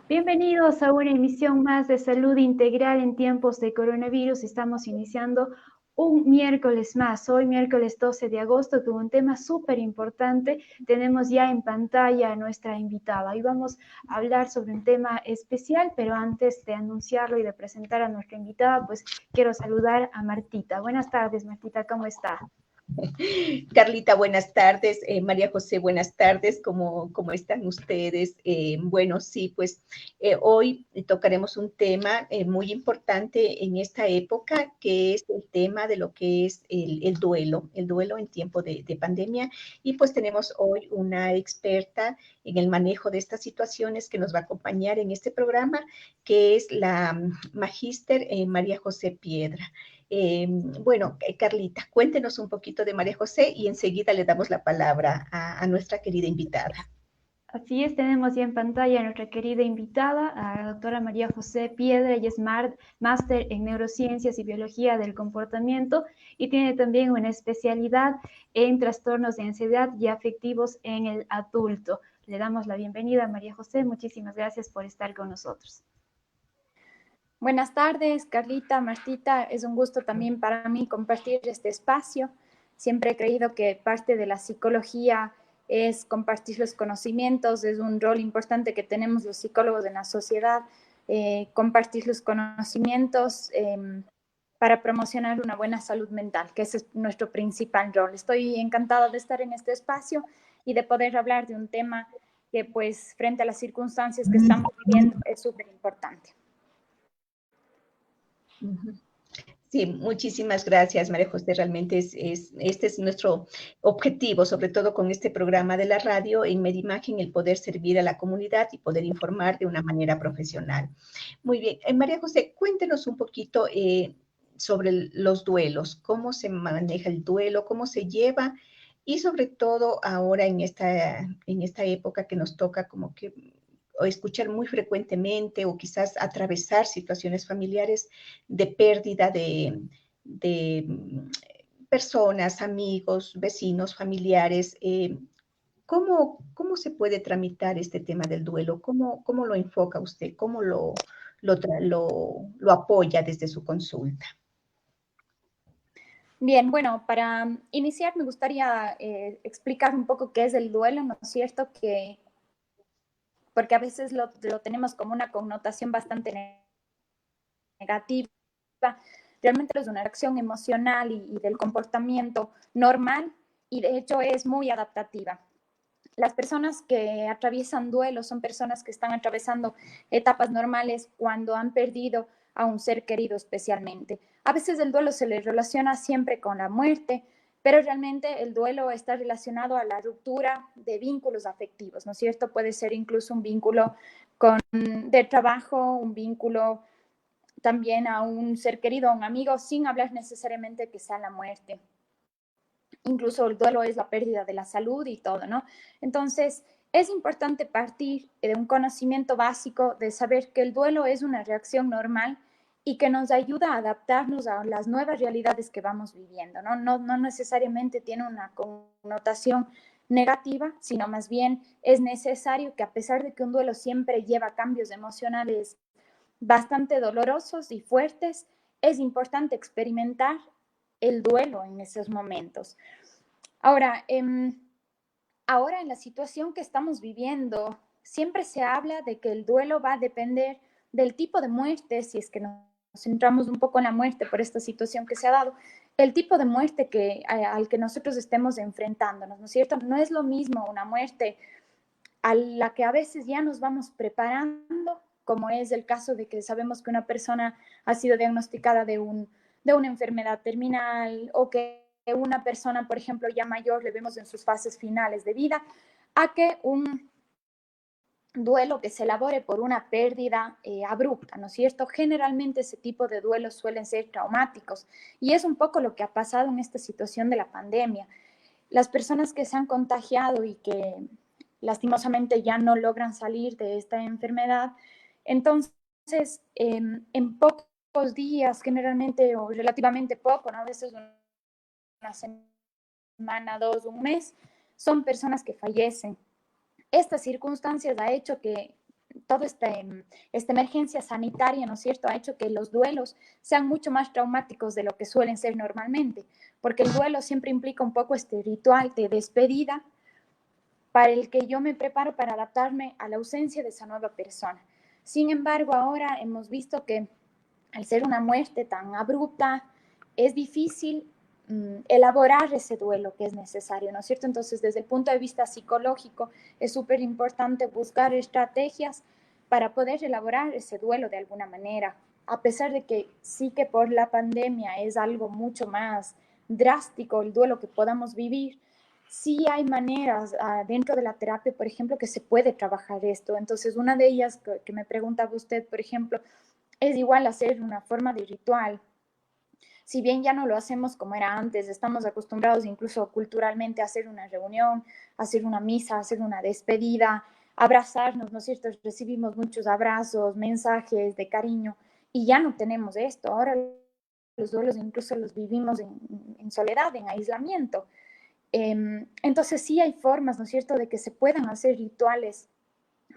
Bienvenidos a una emisión más de Salud Integral en tiempos de coronavirus. Estamos iniciando un miércoles más, hoy miércoles 12 de agosto, con un tema súper importante. Tenemos ya en pantalla a nuestra invitada. Hoy vamos a hablar sobre un tema especial, pero antes de anunciarlo y de presentar a nuestra invitada, pues quiero saludar a Martita. Buenas tardes, Martita, ¿cómo está? Carlita, buenas tardes. María José, buenas tardes. ¿Cómo están ustedes? Bueno, sí, pues hoy tocaremos un tema muy importante en esta época, que es el tema de lo que es el duelo en tiempo de pandemia. Y pues tenemos hoy una experta en el manejo de estas situaciones que nos va a acompañar en este programa, que es la magíster María José Piedra. Bueno, Carlita, cuéntenos un poquito de María José y enseguida le damos la palabra a nuestra querida invitada. Así es, tenemos ya en pantalla a nuestra querida invitada, a la doctora María José Piedra. Ella es máster en neurociencias y biología del comportamiento y tiene también una especialidad en trastornos de ansiedad y afectivos en el adulto. Le damos la bienvenida a María José. Muchísimas gracias por estar con nosotros. Buenas tardes, Carlita, Martita. Es un gusto también para mí compartir este espacio. Siempre he creído que parte de la psicología es compartir los conocimientos, es un rol importante que tenemos los psicólogos en la sociedad, compartir los conocimientos para promocionar una buena salud mental, que ese es nuestro principal rol. Estoy encantada de estar en este espacio y de poder hablar de un tema que, pues, frente a las circunstancias que estamos viviendo, es súper importante. Sí, muchísimas gracias, María José. Realmente este es nuestro objetivo, sobre todo con este programa de la radio en Medimagen, el poder servir a la comunidad y poder informar de una manera profesional. Muy bien, María José, cuéntenos un poquito sobre los duelos, cómo se maneja el duelo, cómo se lleva y sobre todo ahora en esta época que nos toca como que o escuchar muy frecuentemente o quizás atravesar situaciones familiares de pérdida de personas, amigos, vecinos, familiares. ¿Cómo se puede tramitar este tema del duelo? ¿Cómo lo enfoca usted? ¿Cómo lo apoya desde su consulta? Bien, bueno, para iniciar me gustaría explicar un poco qué es el duelo, ¿no es cierto? Porque a veces lo tenemos como una connotación bastante negativa. Realmente es una reacción emocional y del comportamiento normal y de hecho es muy adaptativa. Las personas que atraviesan duelo son personas que están atravesando etapas normales cuando han perdido a un ser querido especialmente. A veces el duelo se le relaciona siempre con la muerte, pero realmente el duelo está relacionado a la ruptura de vínculos afectivos, ¿no es cierto? Puede ser incluso un vínculo de trabajo, un vínculo también a un ser querido, a un amigo, sin hablar necesariamente que sea la muerte. Incluso el duelo es la pérdida de la salud y todo, ¿no? Entonces, es importante partir de un conocimiento básico de saber que el duelo es una reacción normal y que nos ayuda a adaptarnos a las nuevas realidades que vamos viviendo, ¿no? No necesariamente tiene una connotación negativa, sino más bien es necesario que a pesar de que un duelo siempre lleva cambios emocionales bastante dolorosos y fuertes, es importante experimentar el duelo en esos momentos. Ahora, ahora en la situación que estamos viviendo, siempre se habla de que el duelo va a depender del tipo de muerte, si es que nos centramos un poco en la muerte por esta situación que se ha dado, el tipo de muerte al que nosotros estemos enfrentándonos, ¿no es cierto? No es lo mismo una muerte a la que a veces ya nos vamos preparando, como es el caso de que sabemos que una persona ha sido diagnosticada de una enfermedad terminal o que una persona, por ejemplo, ya mayor, le vemos en sus fases finales de vida, a que un duelo que se elabore por una pérdida abrupta, ¿no es cierto? Generalmente ese tipo de duelos suelen ser traumáticos y es un poco lo que ha pasado en esta situación de la pandemia. Las personas que se han contagiado y que lastimosamente ya no logran salir de esta enfermedad, entonces en pocos días, generalmente o relativamente poco, ¿no? A veces una semana, dos, un mes, son personas que fallecen. Estas circunstancias ha hecho que toda esta emergencia sanitaria, ¿no es cierto?, ha hecho que los duelos sean mucho más traumáticos de lo que suelen ser normalmente, porque el duelo siempre implica un poco este ritual de despedida para el que yo me preparo para adaptarme a la ausencia de esa nueva persona. Sin embargo, ahora hemos visto que al ser una muerte tan abrupta, es difícil elaborar ese duelo que es necesario, ¿no es cierto? Entonces, desde el punto de vista psicológico, es súper importante buscar estrategias para poder elaborar ese duelo de alguna manera, a pesar de que sí que por la pandemia es algo mucho más drástico el duelo que podamos vivir. Sí hay maneras dentro de la terapia, por ejemplo, que se puede trabajar esto. Entonces, una de ellas que me preguntaba usted, por ejemplo, es igual hacer una forma de ritual. Si bien ya no lo hacemos como era antes, estamos acostumbrados incluso culturalmente a hacer una reunión, a hacer una misa, a hacer una despedida, abrazarnos, ¿no es cierto? Recibimos muchos abrazos, mensajes de cariño y ya no tenemos esto. Ahora los duelos incluso los vivimos en soledad, en aislamiento. Entonces sí hay formas, ¿no es cierto?, de que se puedan hacer rituales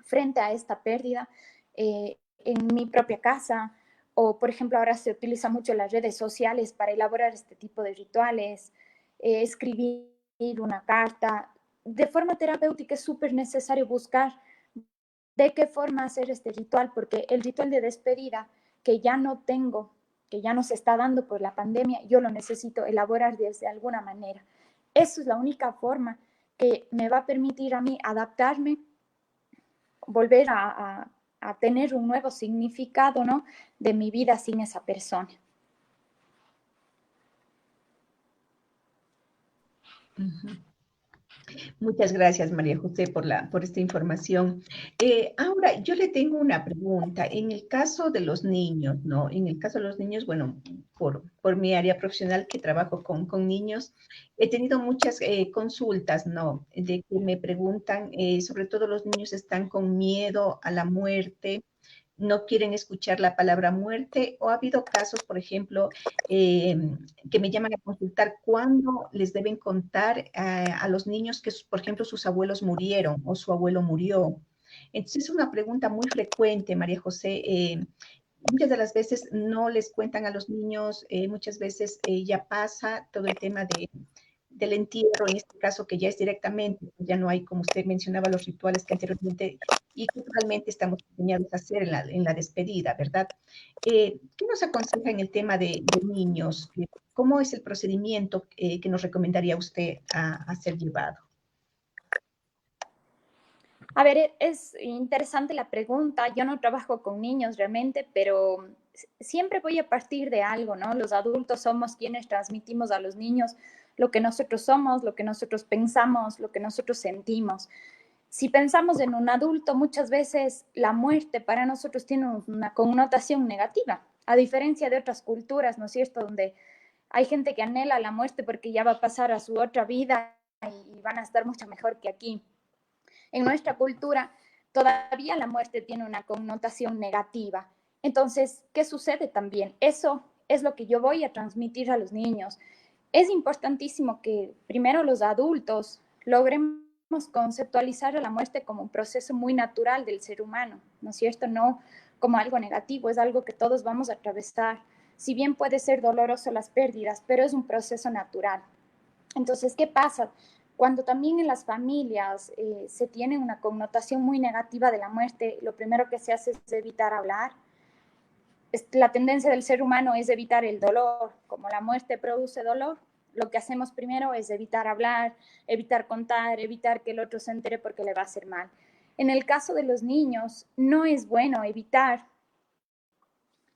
frente a esta pérdida en mi propia casa, o por ejemplo ahora se utiliza mucho las redes sociales para elaborar este tipo de rituales, escribir una carta. De forma terapéutica es súper necesario buscar de qué forma hacer este ritual, porque el ritual de despedida que ya no tengo, que ya no se está dando por la pandemia, yo lo necesito elaborar de alguna manera. Eso es la única forma que me va a permitir a mí adaptarme, volver a tener un nuevo significado, ¿no?, de mi vida sin esa persona. Muchas gracias, María José, por esta información. Ahora, yo le tengo una pregunta. En el caso de los niños, ¿no? En el caso de los niños, bueno, por mi área profesional que trabajo con niños, he tenido muchas consultas, ¿no? De que me preguntan, sobre todo los niños están con miedo a la muerte, no quieren escuchar la palabra muerte, o ha habido casos, por ejemplo, que me llaman a consultar cuándo les deben contar a los niños que, por ejemplo, sus abuelos murieron o su abuelo murió. Entonces, es una pregunta muy frecuente, María José. Muchas de las veces no les cuentan a los niños, muchas veces ya pasa todo el tema del entierro, en este caso que ya es directamente, ya no hay, como usted mencionaba, los rituales que anteriormente y culturalmente estamos enseñados a hacer en la despedida, ¿verdad? ¿Qué nos aconseja en el tema de niños? ¿Cómo es el procedimiento que nos recomendaría usted a ser llevado? A ver, es interesante la pregunta. Yo no trabajo con niños realmente, pero siempre voy a partir de algo, ¿no? Los adultos somos quienes transmitimos a los niños lo que nosotros somos, lo que nosotros pensamos, lo que nosotros sentimos. Si pensamos en un adulto, muchas veces la muerte para nosotros tiene una connotación negativa, a diferencia de otras culturas, ¿no es cierto?, donde hay gente que anhela la muerte porque ya va a pasar a su otra vida y van a estar mucho mejor que aquí. En nuestra cultura todavía la muerte tiene una connotación negativa. Entonces, ¿qué sucede también? Eso es lo que yo voy a transmitir a los niños. Es importantísimo que primero los adultos logremos conceptualizar a la muerte como un proceso muy natural del ser humano, ¿no es cierto? No como algo negativo, es algo que todos vamos a atravesar. Si bien puede ser doloroso las pérdidas, pero es un proceso natural. Entonces, ¿qué pasa? Cuando también en las familias se tiene una connotación muy negativa de la muerte, lo primero que se hace es evitar hablar. La tendencia del ser humano es evitar el dolor. Como la muerte produce dolor, lo que hacemos primero es evitar hablar, evitar contar, evitar que el otro se entere porque le va a hacer mal. En el caso de los niños, no es bueno evitar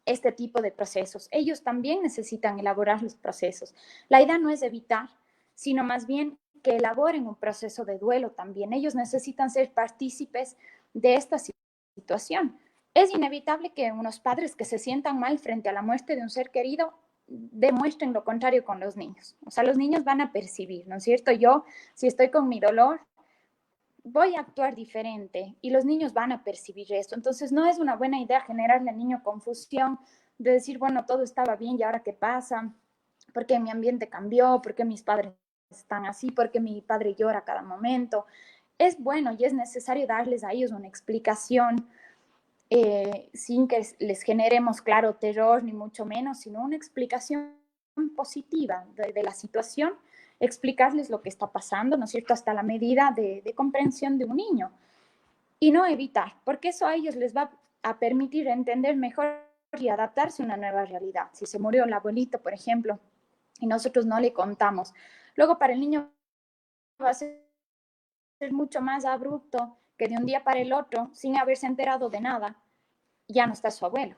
este tipo de procesos. Ellos también necesitan elaborar los procesos. La idea no es evitar, sino más bien que elaboren un proceso de duelo también. Ellos necesitan ser partícipes de esta situación. Es inevitable que unos padres que se sientan mal frente a la muerte de un ser querido demuestren lo contrario con los niños. O sea, los niños van a percibir, ¿no es cierto? Yo, si estoy con mi dolor, voy a actuar diferente y los niños van a percibir esto. Entonces, no es una buena idea generarle al niño confusión de decir, bueno, todo estaba bien y ahora qué pasa, por qué mi ambiente cambió, por qué mis padres están así, por qué mi padre llora a cada momento. Es bueno y es necesario darles a ellos una explicación sin que les generemos, claro, terror ni mucho menos, sino una explicación positiva de la situación, explicarles lo que está pasando, ¿no es cierto?, hasta la medida de comprensión de un niño. Y no evitar, porque eso a ellos les va a permitir entender mejor y adaptarse a una nueva realidad. Si se murió el abuelito, por ejemplo, y nosotros no le contamos, luego para el niño va a ser mucho más abrupto que de un día para el otro, sin haberse enterado de nada, ya no está su abuelo.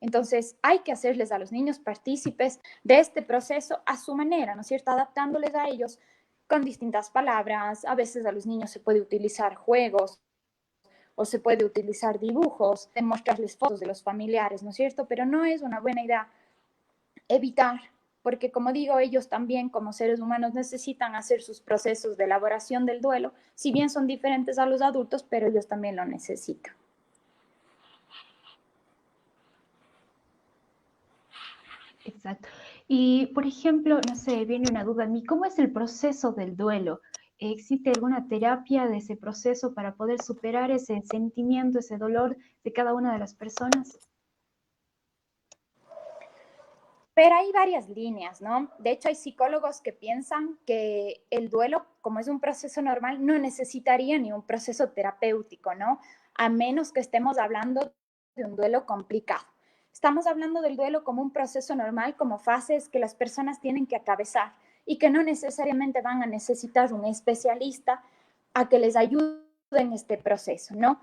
Entonces hay que hacerles a los niños partícipes de este proceso a su manera, ¿no es cierto?, adaptándoles a ellos con distintas palabras. A veces a los niños se puede utilizar juegos o se puede utilizar dibujos, de mostrarles fotos de los familiares, ¿no es cierto? Pero no es una buena idea evitar, porque como digo, ellos también como seres humanos necesitan hacer sus procesos de elaboración del duelo, si bien son diferentes a los adultos, pero ellos también lo necesitan. Exacto. Y, por ejemplo, no sé, viene una duda en mí, ¿cómo es el proceso del duelo? ¿Existe alguna terapia de ese proceso para poder superar ese sentimiento, ese dolor de cada una de las personas? Pero hay varias líneas, ¿no? De hecho, hay psicólogos que piensan que el duelo, como es un proceso normal, no necesitaría ni un proceso terapéutico, ¿no? A menos que estemos hablando de un duelo complicado. Estamos hablando del duelo como un proceso normal, como fases que las personas tienen que atravesar y que no necesariamente van a necesitar un especialista a que les ayude en este proceso, ¿no?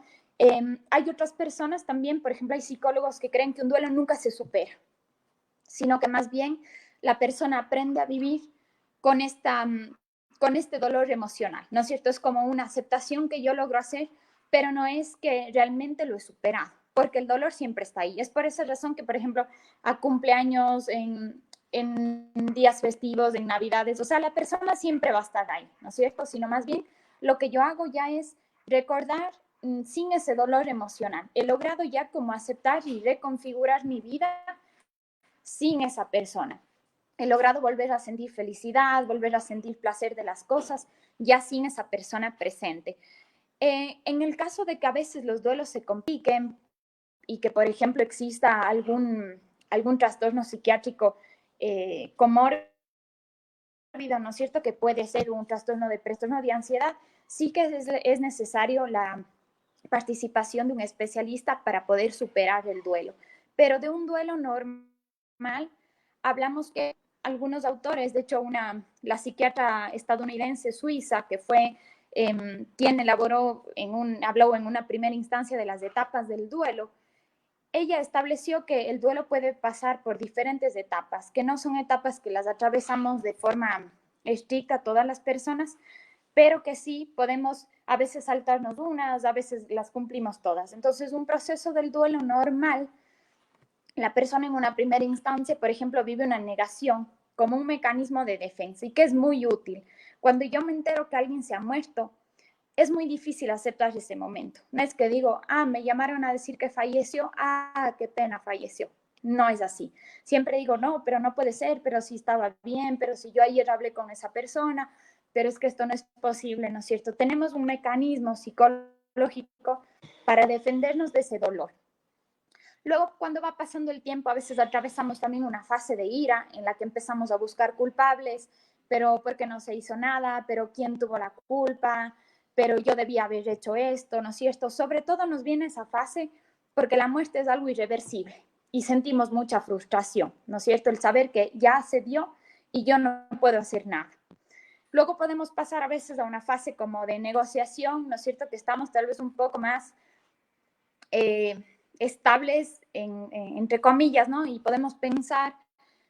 Hay otras personas también, por ejemplo, hay psicólogos que creen que un duelo nunca se supera, sino que más bien la persona aprende a vivir con, con este dolor emocional, ¿no es cierto? Es como una aceptación que yo logro hacer, pero no es que realmente lo he superado, porque el dolor siempre está ahí. Es por esa razón que, por ejemplo, a cumpleaños, en días festivos, en Navidades, o sea, la persona siempre va a estar ahí, ¿no es cierto? Sino más bien lo que yo hago ya es recordar sin ese dolor emocional. He logrado ya como aceptar y reconfigurar mi vida sin esa persona. He logrado volver a sentir felicidad, volver a sentir placer de las cosas, ya sin esa persona presente. En el caso de que a veces los duelos se compliquen y que, por ejemplo, exista algún trastorno psiquiátrico comórbido, ¿no es cierto?, que puede ser un trastorno de ansiedad, sí que es necesario la participación de un especialista para poder superar el duelo. Pero de un duelo normal, hablamos que algunos autores, de hecho la psiquiatra estadounidense suiza que fue quien habló en una primera instancia de las etapas del duelo, ella estableció que el duelo puede pasar por diferentes etapas, que no son etapas que las atravesamos de forma estricta todas las personas, pero que sí podemos a veces saltarnos unas, a veces las cumplimos todas. Entonces, un proceso del duelo normal, la persona en una primera instancia, por ejemplo, vive una negación como un mecanismo de defensa y que es muy útil. Cuando yo me entero que alguien se ha muerto, es muy difícil aceptar ese momento. No es que digo, me llamaron a decir que falleció, qué pena, falleció. No es así. Siempre digo, no, pero no puede ser, pero sí estaba bien, pero si yo ayer hablé con esa persona, pero es que esto no es posible, ¿no es cierto? Tenemos un mecanismo psicológico para defendernos de ese dolor. Luego, cuando va pasando el tiempo, a veces atravesamos también una fase de ira en la que empezamos a buscar culpables, pero ¿por qué no se hizo nada? ¿Pero quién tuvo la culpa? ¿Pero yo debía haber hecho esto? ¿No es cierto? Sobre todo nos viene esa fase porque la muerte es algo irreversible y sentimos mucha frustración, ¿no es cierto? El saber que ya se dio y yo no puedo hacer nada. Luego podemos pasar a veces a una fase como de negociación, ¿no es cierto? Que estamos tal vez un poco más estables, entre comillas, ¿no? Y podemos pensar,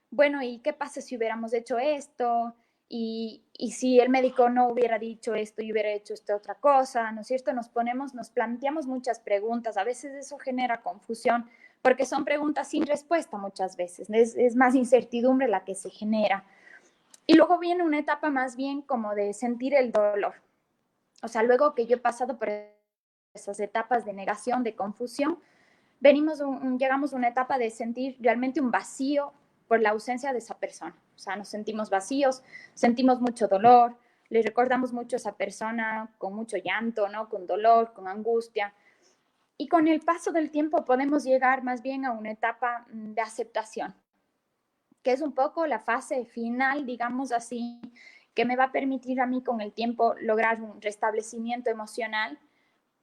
bueno, ¿y qué pasa si hubiéramos hecho esto? Y si el médico no hubiera dicho esto y hubiera hecho esta otra cosa, ¿no es cierto? Nos planteamos muchas preguntas, a veces eso genera confusión, porque son preguntas sin respuesta muchas veces, es más incertidumbre la que se genera. Y luego viene una etapa más bien como de sentir el dolor. O sea, luego que yo he pasado por esas etapas de negación, de confusión, llegamos a una etapa de sentir realmente un vacío por la ausencia de esa persona. O sea, nos sentimos vacíos, sentimos mucho dolor, le recordamos mucho a esa persona con mucho llanto, ¿no? Con dolor, con angustia. Y con el paso del tiempo podemos llegar más bien a una etapa de aceptación, que es un poco la fase final, digamos así, que me va a permitir a mí con el tiempo lograr un restablecimiento emocional,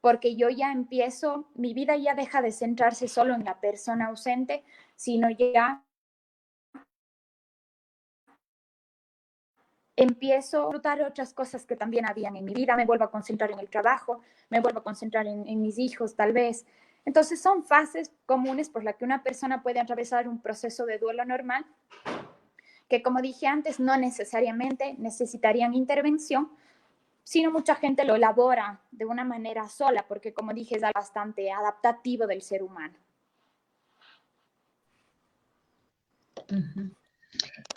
porque yo ya empiezo, mi vida ya deja de centrarse solo en la persona ausente, sino ya empiezo a disfrutar otras cosas que también habían en mi vida, me vuelvo a concentrar en el trabajo, me vuelvo a concentrar en mis hijos tal vez. Entonces son fases comunes por las que una persona puede atravesar un proceso de duelo normal, que como dije antes, no necesariamente necesitarían intervención, sino mucha gente lo elabora de una manera sola, porque como dije, es algo bastante adaptativo del ser humano. Uh-huh.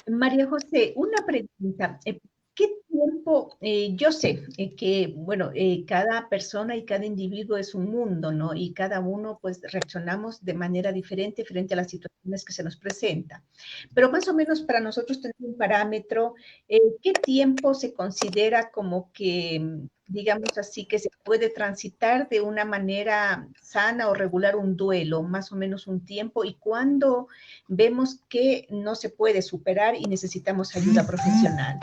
María José, una pregunta. ¿Qué tiempo? Yo sé que, bueno, cada persona y cada individuo es un mundo, ¿no? Y cada uno, pues, reaccionamos de manera diferente frente a las situaciones que se nos presentan. Pero más o menos para nosotros tener un parámetro, ¿qué tiempo se considera como que, digamos así, que se puede transitar de una manera sana o regular un duelo, más o menos un tiempo? ¿Y cuándo vemos que no se puede superar y necesitamos ayuda profesional?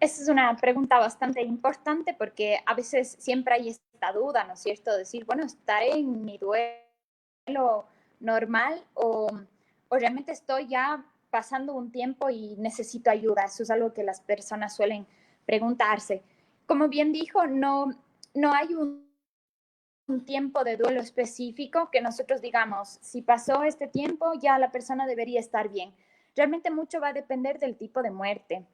Esa es una pregunta bastante importante porque a veces siempre hay esta duda, ¿no es cierto? Decir, bueno, ¿estaré en mi duelo normal o realmente estoy ya pasando un tiempo y necesito ayuda? Eso es algo que las personas suelen preguntarse. Como bien dijo, no hay un tiempo de duelo específico que nosotros digamos, si pasó este tiempo, ya la persona debería estar bien. Realmente mucho va a depender del tipo de muerte.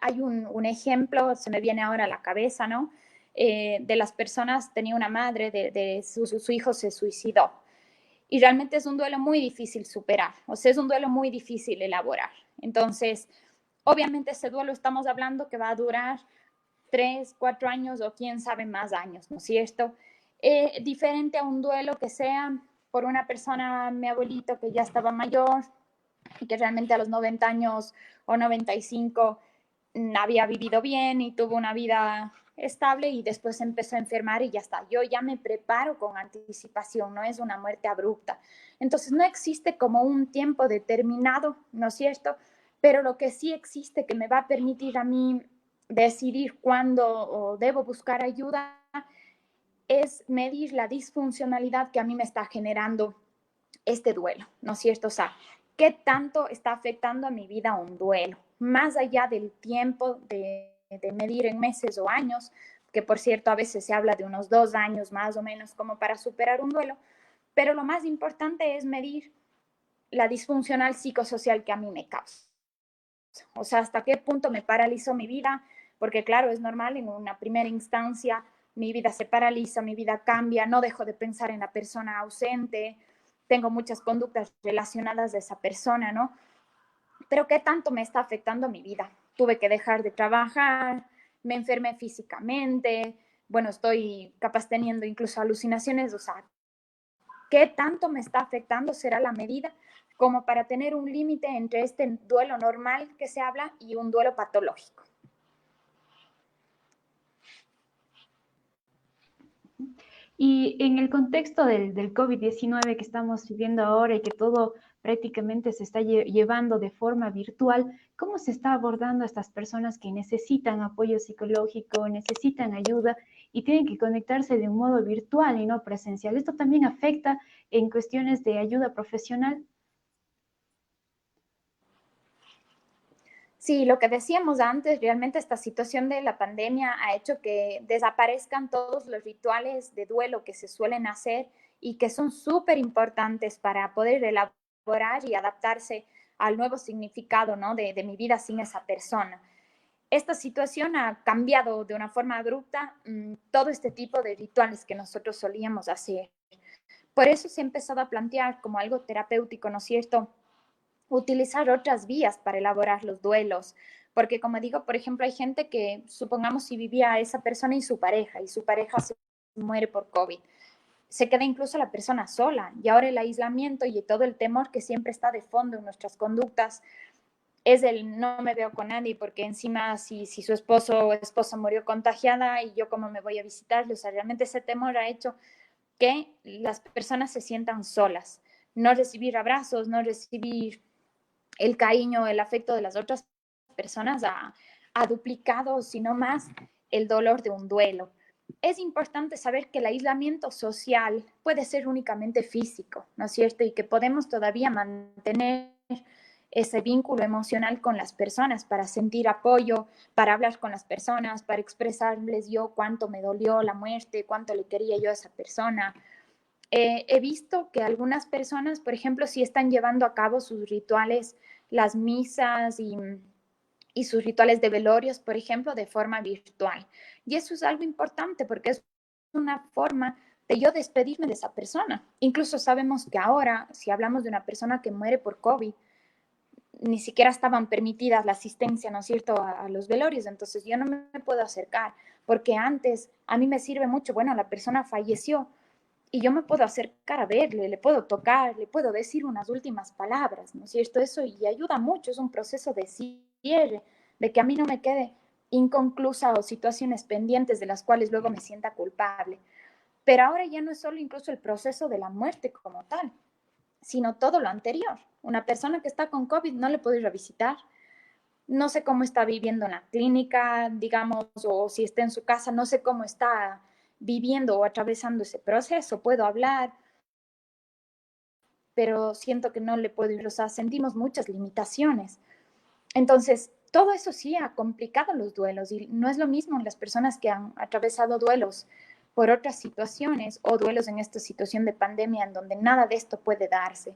Hay un ejemplo, se me viene ahora a la cabeza, ¿no? De las personas, tenía una madre, su hijo se suicidó. Y realmente es un duelo muy difícil superar, o sea, es un duelo muy difícil elaborar. Entonces, obviamente ese duelo estamos hablando que va a durar 3, 4 años o quién sabe más años, ¿no es cierto? Diferente a un duelo que sea por una persona, mi abuelito que ya estaba mayor y que realmente a los 90 años o 95 había vivido bien y tuvo una vida estable y después empezó a enfermar y ya está. Yo ya me preparo con anticipación, no es una muerte abrupta. Entonces no existe como un tiempo determinado, ¿no es cierto? Pero lo que sí existe que me va a permitir a mí decidir cuándo debo buscar ayuda es medir la disfuncionalidad que a mí me está generando este duelo, ¿no es cierto? O sea, ¿qué tanto está afectando a mi vida un duelo? Más allá del tiempo de medir en meses o años, que por cierto a veces se habla de unos 2 años más o menos como para superar un duelo, pero lo más importante es medir la disfuncional psicosocial que a mí me causa. O sea, hasta qué punto me paralizó mi vida, porque claro, es normal en una primera instancia, mi vida se paraliza, mi vida cambia, no dejo de pensar en la persona ausente, tengo muchas conductas relacionadas de esa persona, ¿no? Pero ¿qué tanto me está afectando mi vida? Tuve que dejar de trabajar, me enfermé físicamente, bueno, estoy capaz teniendo incluso alucinaciones, o sea, ¿qué tanto me está afectando? Será la medida como para tener un límite entre este duelo normal que se habla y un duelo patológico. Y en el contexto del COVID-19 que estamos viviendo ahora y que todo prácticamente se está llevando de forma virtual, ¿cómo se está abordando a estas personas que necesitan apoyo psicológico, necesitan ayuda y tienen que conectarse de un modo virtual y no presencial? ¿Esto también afecta en cuestiones de ayuda profesional? Sí, lo que decíamos antes, realmente esta situación de la pandemia ha hecho que desaparezcan todos los rituales de duelo que se suelen hacer y que son súper importantes para poder elaborar y adaptarse al nuevo significado, ¿no? de mi vida sin esa persona. Esta situación ha cambiado de una forma abrupta todo este tipo de rituales que nosotros solíamos hacer. Por eso se ha empezado a plantear como algo terapéutico, ¿no es cierto? Utilizar otras vías para elaborar los duelos. Porque como digo, por ejemplo, hay gente que, supongamos si vivía esa persona y su pareja se muere por COVID. Se queda incluso la persona sola y ahora el aislamiento y todo el temor que siempre está de fondo en nuestras conductas es el no me veo con nadie, porque encima si su esposo o esposa murió contagiada y yo cómo me voy a visitarle, o sea, realmente ese temor ha hecho que las personas se sientan solas, no recibir abrazos, no recibir el cariño, el afecto de las otras personas ha duplicado, sino más, el dolor de un duelo. Es importante saber que el aislamiento social puede ser únicamente físico, ¿no es cierto? Y que podemos todavía mantener ese vínculo emocional con las personas para sentir apoyo, para hablar con las personas, para expresarles yo cuánto me dolió la muerte, cuánto le quería yo a esa persona. He visto que algunas personas, por ejemplo, sí están llevando a cabo sus rituales, las misas y sus rituales de velorios, por ejemplo, de forma virtual. Y eso es algo importante porque es una forma de yo despedirme de esa persona. Incluso sabemos que ahora, si hablamos de una persona que muere por COVID, ni siquiera estaban permitidas la asistencia, ¿no es cierto?, a los velorios. Entonces yo no me puedo acercar porque antes a mí me sirve mucho, bueno, la persona falleció y yo me puedo acercar a verle, le puedo tocar, le puedo decir unas últimas palabras, ¿no es cierto? Eso y ayuda mucho, es un proceso de cierre, de que a mí no me quede inconclusa o situaciones pendientes de las cuales luego me sienta culpable. Pero ahora ya no es solo incluso el proceso de la muerte como tal, sino todo lo anterior. Una persona que está con COVID no le puedo ir a visitar, no sé cómo está viviendo en la clínica, digamos, o si está en su casa, no sé cómo está viviendo o atravesando ese proceso. Puedo hablar, pero siento que no le puedo ir, o sea, sentimos muchas limitaciones. Entonces, todo eso sí ha complicado los duelos y no es lo mismo las personas que han atravesado duelos por otras situaciones o duelos en esta situación de pandemia en donde nada de esto puede darse.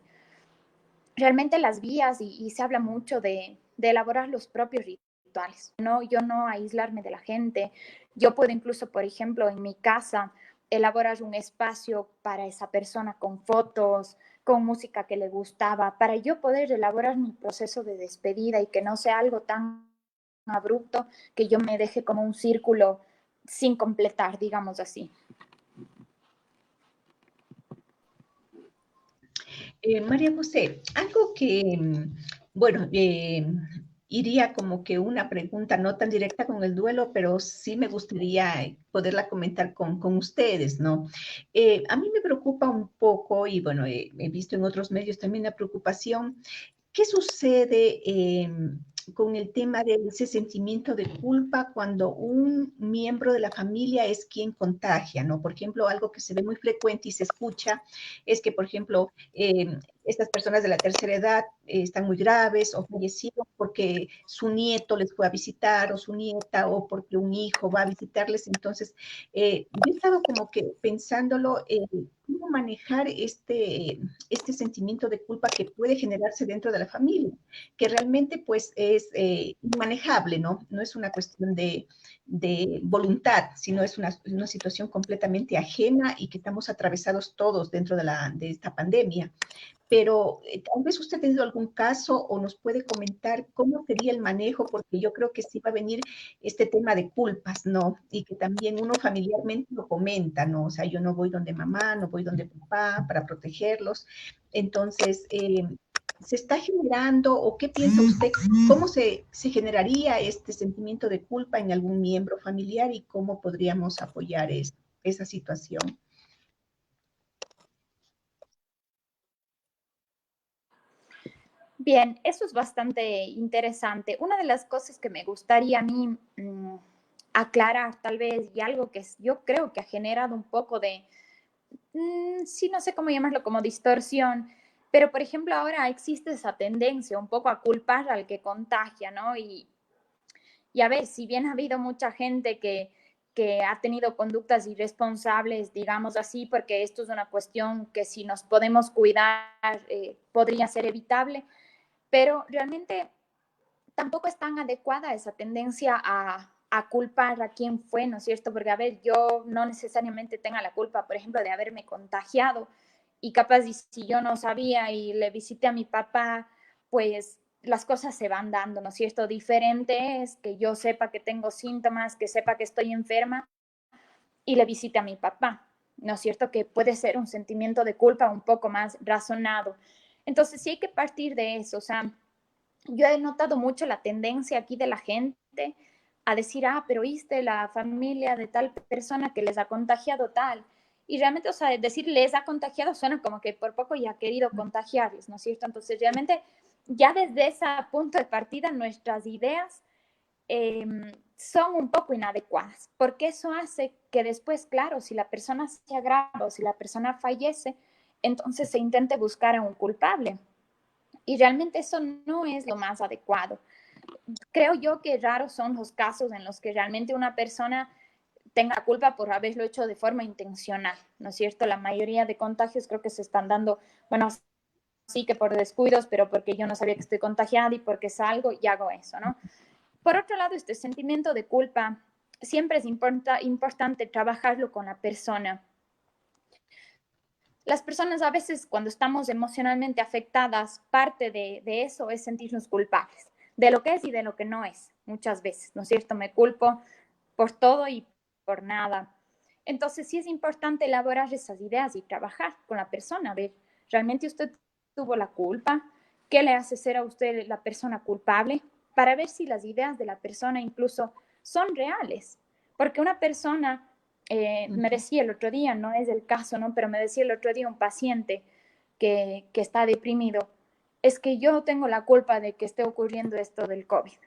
Realmente las vías y se habla mucho de elaborar los propios rituales, ¿no? Yo no aislarme de la gente, yo puedo incluso, por ejemplo, en mi casa elaborar un espacio para esa persona con fotos, con música que le gustaba, para yo poder elaborar mi proceso de despedida y que no sea algo tan abrupto que yo me deje como un círculo sin completar, digamos así. María José, algo que, bueno, iría como que una pregunta no tan directa con el duelo, pero sí me gustaría poderla comentar con ustedes, ¿no? A mí me preocupa un poco, y bueno, he visto en otros medios también la preocupación. ¿Qué sucede con el tema de ese sentimiento de culpa cuando un miembro de la familia es quien contagia, ¿no? Por ejemplo, algo que se ve muy frecuente y se escucha es que, por ejemplo, estas personas de la tercera edad están muy graves o fallecieron porque su nieto les fue a visitar o su nieta o porque un hijo va a visitarles. Entonces, yo estaba como que pensándolo, cómo manejar este sentimiento de culpa que puede generarse dentro de la familia, que realmente pues es inmanejable, ¿no? No es una cuestión de voluntad, sino es una situación completamente ajena y que estamos atravesados todos dentro de esta pandemia. Pero tal vez usted ha tenido algún caso o nos puede comentar cómo sería el manejo, porque yo creo que sí va a venir este tema de culpas, ¿no? Y que también uno familiarmente lo comenta, ¿no? O sea, yo no voy donde mamá, no voy donde papá para protegerlos. Entonces, ¿se está generando o qué piensa usted? ¿Cómo se generaría este sentimiento de culpa en algún miembro familiar y cómo podríamos apoyar esa situación? Bien, eso es bastante interesante. Una de las cosas que me gustaría a mí aclarar tal vez y algo que yo creo que ha generado un poco de, sí, no sé cómo llamarlo, como distorsión, pero por ejemplo ahora existe esa tendencia un poco a culpar al que contagia, ¿no? Y a ver, si bien ha habido mucha gente que ha tenido conductas irresponsables, digamos así, porque esto es una cuestión que si nos podemos cuidar podría ser evitable, pero realmente tampoco es tan adecuada esa tendencia a culpar a quién fue, ¿no es cierto? Porque, a ver, yo no necesariamente tenga la culpa, por ejemplo, de haberme contagiado y capaz si yo no sabía y le visité a mi papá, pues las cosas se van dando, ¿no es cierto? Diferente es que yo sepa que tengo síntomas, que sepa que estoy enferma y le visite a mi papá, ¿no es cierto? Que puede ser un sentimiento de culpa un poco más razonado. Entonces sí hay que partir de eso, o sea, yo he notado mucho la tendencia aquí de la gente a decir, pero viste la familia de tal persona que les ha contagiado tal. Y realmente, o sea, decir les ha contagiado suena como que por poco ya ha querido contagiarles, ¿no es cierto? Entonces, realmente, ya desde ese punto de partida, nuestras ideas son un poco inadecuadas, porque eso hace que después, claro, si la persona se agrava o si la persona fallece, entonces se intente buscar a un culpable. Y realmente eso no es lo más adecuado. Creo yo que raros son los casos en los que realmente una persona tenga culpa por haberlo hecho de forma intencional, ¿no es cierto? La mayoría de contagios creo que se están dando, bueno, sí que por descuidos, pero porque yo no sabía que estoy contagiada y porque salgo y hago eso, ¿no? Por otro lado, este sentimiento de culpa siempre es importante trabajarlo con la persona. Las personas a veces cuando estamos emocionalmente afectadas, parte de eso es sentirnos culpables, de lo que es y de lo que no es, muchas veces, ¿no es cierto? Me culpo por todo y por nada. Entonces sí es importante elaborar esas ideas y trabajar con la persona, a ver, ¿realmente usted tuvo la culpa? ¿Qué le hace ser a usted la persona culpable? Para ver si las ideas de la persona incluso son reales. Porque una persona, me decía el otro día, no es el caso, ¿no? Pero me decía el otro día un paciente que está deprimido, es que yo tengo la culpa de que esté ocurriendo esto del COVID.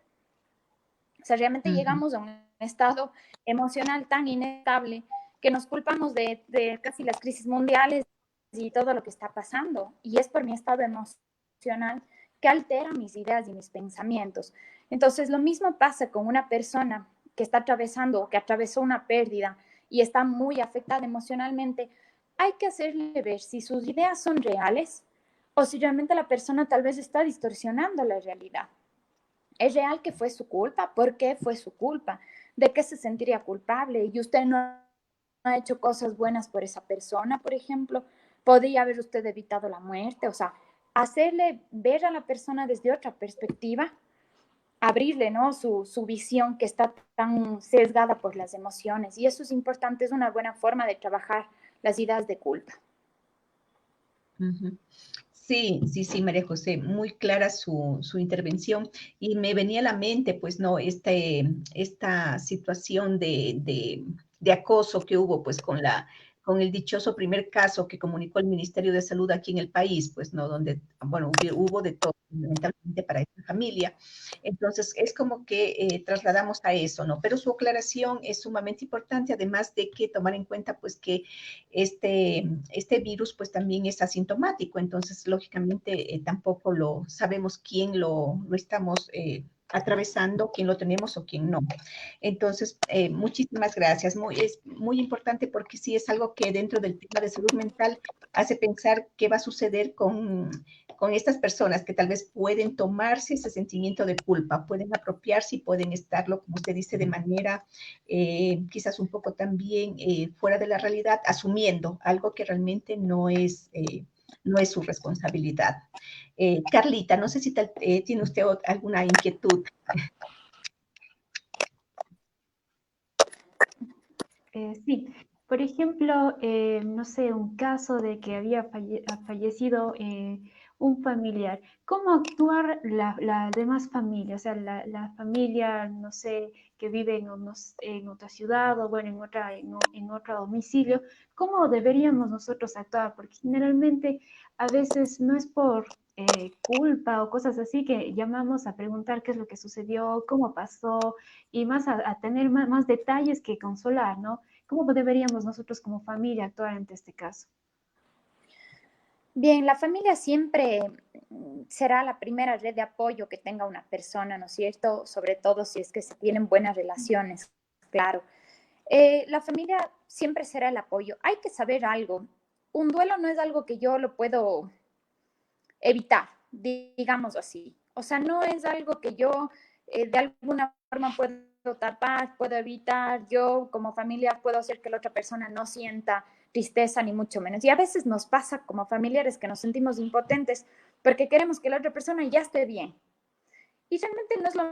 O sea, realmente llegamos a un estado emocional tan inestable que nos culpamos de casi las crisis mundiales y todo lo que está pasando. Y es por mi estado emocional que altera mis ideas y mis pensamientos. Entonces, lo mismo pasa con una persona que está atravesando o que atravesó una pérdida y está muy afectada emocionalmente. Hay que hacerle ver si sus ideas son reales o si realmente la persona tal vez está distorsionando la realidad. ¿Es real que fue su culpa? ¿Por qué fue su culpa? ¿De qué se sentiría culpable? ¿Y usted no ha hecho cosas buenas por esa persona, por ejemplo? ¿Podría haber usted evitado la muerte? O sea, hacerle ver a la persona desde otra perspectiva, abrirle, ¿no? Su visión que está tan sesgada por las emociones. Y eso es importante, es una buena forma de trabajar las ideas de culpa. Sí, sí, sí, María José, muy clara su intervención y me venía a la mente, pues, no, esta situación de acoso que hubo, pues, con el dichoso primer caso que comunicó el Ministerio de Salud aquí en el país, pues, no, donde, bueno, hubo de todo, fundamentalmente para esta familia. Entonces, es como que trasladamos a eso, ¿no? Pero su aclaración es sumamente importante, además de que tomar en cuenta, pues, que este virus pues también es asintomático, entonces lógicamente tampoco lo sabemos quién lo estamos atravesando, quién lo tenemos o quién no. Entonces, muchísimas gracias. Es muy importante porque sí es algo que dentro del tema de salud mental hace pensar qué va a suceder con estas personas que tal vez pueden tomarse ese sentimiento de culpa, pueden apropiarse y pueden estarlo, como usted dice, de manera quizás un poco también fuera de la realidad, asumiendo algo que realmente no es su responsabilidad. Carlita, no sé si tiene usted alguna inquietud. Sí, por ejemplo, no sé, un caso de que había fallecido un familiar. ¿Cómo actuar la demás familia? O sea, la familia, no sé, que vive en otra ciudad o bueno, en otro domicilio. ¿Cómo deberíamos nosotros actuar? Porque generalmente a veces no es por culpa o cosas así que llamamos a preguntar qué es lo que sucedió, cómo pasó y más a tener más detalles que consolar, ¿no? ¿Cómo deberíamos nosotros como familia actuar ante este caso? Bien, la familia siempre será la primera red de apoyo que tenga una persona, ¿no es cierto? Sobre todo si es que se tienen buenas relaciones, claro. La familia siempre será el apoyo. Hay que saber algo. Un duelo no es algo que yo lo puedo evitar, digamos así. O sea, no es algo que yo de alguna forma puedo tapar, puedo evitar. Yo como familia puedo hacer que la otra persona no sienta tristeza ni mucho menos. Y a veces nos pasa como familiares que nos sentimos impotentes porque queremos que la otra persona ya esté bien. Y realmente no es lo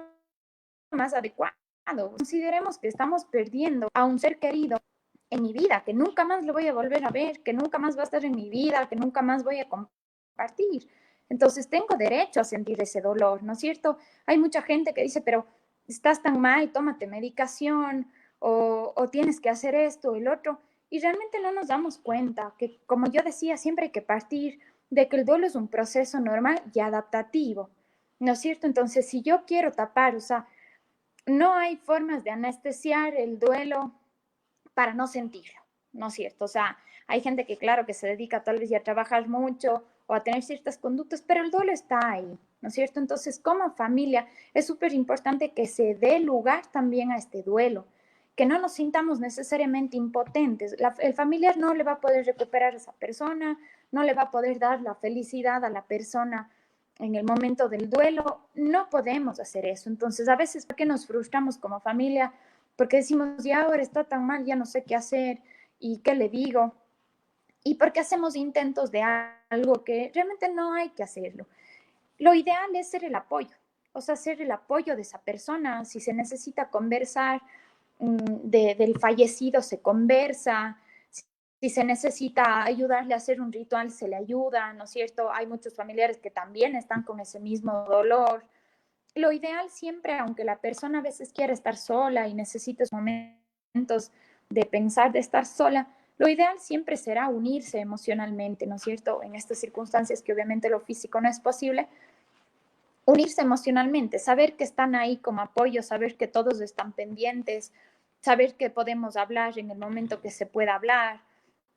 más adecuado. Consideremos que estamos perdiendo a un ser querido en mi vida, que nunca más lo voy a volver a ver, que nunca más va a estar en mi vida, que nunca más voy a compartir. Entonces tengo derecho a sentir ese dolor, ¿no es cierto? Hay mucha gente que dice, pero estás tan mal, tómate medicación o tienes que hacer esto o el otro. Y realmente no nos damos cuenta que, como yo decía, siempre hay que partir de que el duelo es un proceso normal y adaptativo, ¿no es cierto? Entonces, si yo quiero tapar, o sea, no hay formas de anestesiar el duelo para no sentirlo, ¿no es cierto? O sea, hay gente que claro que se dedica tal vez ya a trabajar mucho o a tener ciertas conductas, pero el duelo está ahí, ¿no es cierto? Entonces, como familia, es súper importante que se dé lugar también a este duelo, que no nos sintamos necesariamente impotentes. El familiar no le va a poder recuperar a esa persona, no le va a poder dar la felicidad a la persona en el momento del duelo. No podemos hacer eso. Entonces, a veces, ¿por qué nos frustramos como familia? Porque decimos, ya ahora está tan mal, ya no sé qué hacer y qué le digo. Y porque hacemos intentos de algo que realmente no hay que hacerlo. Lo ideal es ser el apoyo, o sea, ser el apoyo de esa persona. Si se necesita conversar del fallecido, se conversa. Si se necesita ayudarle a hacer un ritual, se le ayuda, ¿no es cierto? Hay muchos familiares que también están con ese mismo dolor. Lo ideal siempre, aunque la persona a veces quiera estar sola y necesite momentos de pensar de estar sola, lo ideal siempre será unirse emocionalmente, ¿no es cierto? En estas circunstancias que obviamente lo físico no es posible, unirse emocionalmente, saber que están ahí como apoyo, saber que todos están pendientes, saber que podemos hablar en el momento que se pueda hablar.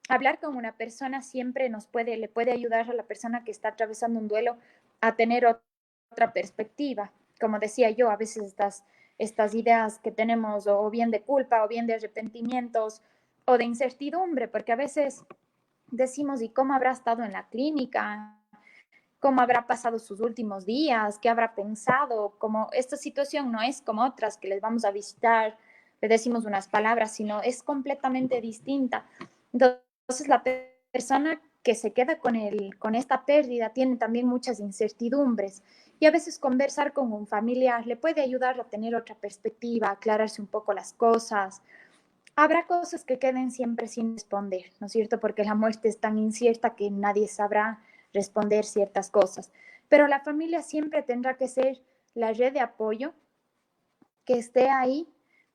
Hablar con una persona siempre le puede ayudar a la persona que está atravesando un duelo a tener otra perspectiva. Como decía yo, a veces estas ideas que tenemos o bien de culpa o bien de arrepentimientos o de incertidumbre, porque a veces decimos, ¿y cómo habrá estado en la clínica? ¿Cómo habrá pasado sus últimos días? ¿Qué habrá pensado? Como esta situación no es como otras que les vamos a visitar, le decimos unas palabras, sino es completamente distinta. Entonces, la persona que se queda con esta pérdida tiene también muchas incertidumbres y a veces conversar con un familiar le puede ayudar a tener otra perspectiva, a aclararse un poco las cosas. Habrá cosas que queden siempre sin responder, ¿no es cierto? Porque la muerte es tan incierta que nadie sabrá responder ciertas cosas. Pero la familia siempre tendrá que ser la red de apoyo que esté ahí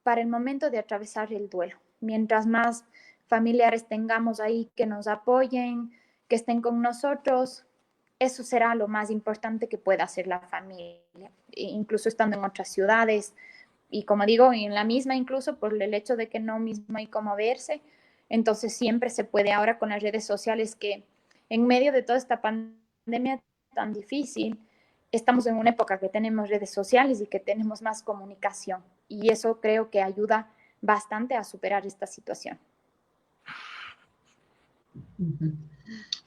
para el momento de atravesar el duelo. Mientras más familiares tengamos ahí que nos apoyen, que estén con nosotros, eso será lo más importante que pueda hacer la familia, incluso estando en otras ciudades, y como digo, en la misma incluso por el hecho de que no mismo hay cómo verse, entonces siempre se puede ahora con las redes sociales que en medio de toda esta pandemia tan difícil, estamos en una época que tenemos redes sociales y que tenemos más comunicación y eso creo que ayuda bastante a superar esta situación.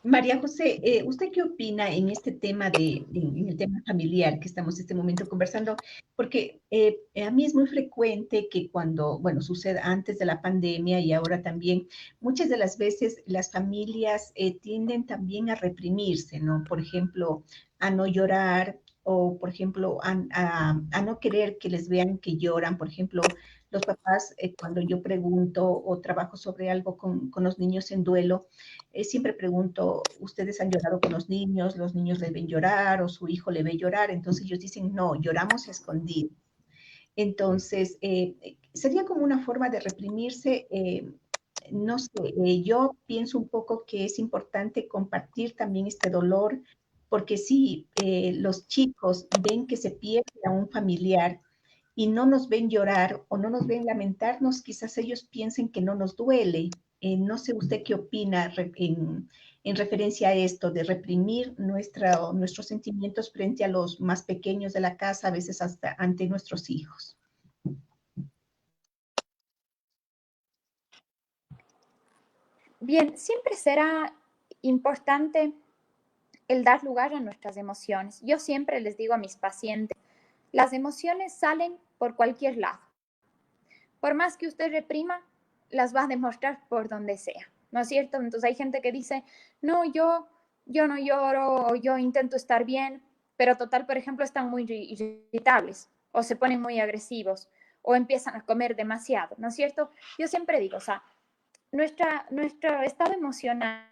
María José, ¿usted qué opina en este tema en el tema familiar que estamos este momento conversando? Porque a mí es muy frecuente que cuando, bueno, sucede antes de la pandemia y ahora también, muchas de las veces las familias tienden también a reprimirse, ¿no? Por ejemplo, a no llorar o, por ejemplo, a no querer que les vean que lloran. Por ejemplo, los papás, cuando yo pregunto o trabajo sobre algo con los niños en duelo, siempre pregunto, ¿ustedes han llorado con los niños le ven llorar o su hijo le ve llorar? Entonces ellos dicen, no, lloramos escondidos. Entonces, sería como una forma de reprimirse. No sé, yo pienso un poco que es importante compartir también este dolor, porque si los chicos ven que se pierde a un familiar y no nos ven llorar o no nos ven lamentarnos, quizás ellos piensen que no nos duele. No sé usted qué opina en referencia a esto de reprimir nuestros sentimientos frente a los más pequeños de la casa, a veces hasta ante nuestros hijos. Bien, siempre será importante el dar lugar a nuestras emociones. Yo siempre les digo a mis pacientes, las emociones salen por cualquier lado. Por más que usted reprima, las va a demostrar por donde sea, ¿no es cierto? Entonces hay gente que dice, no, yo no lloro o yo intento estar bien, pero total, por ejemplo, están muy irritables o se ponen muy agresivos o empiezan a comer demasiado, ¿no es cierto? Yo siempre digo, o sea, nuestro estado emocional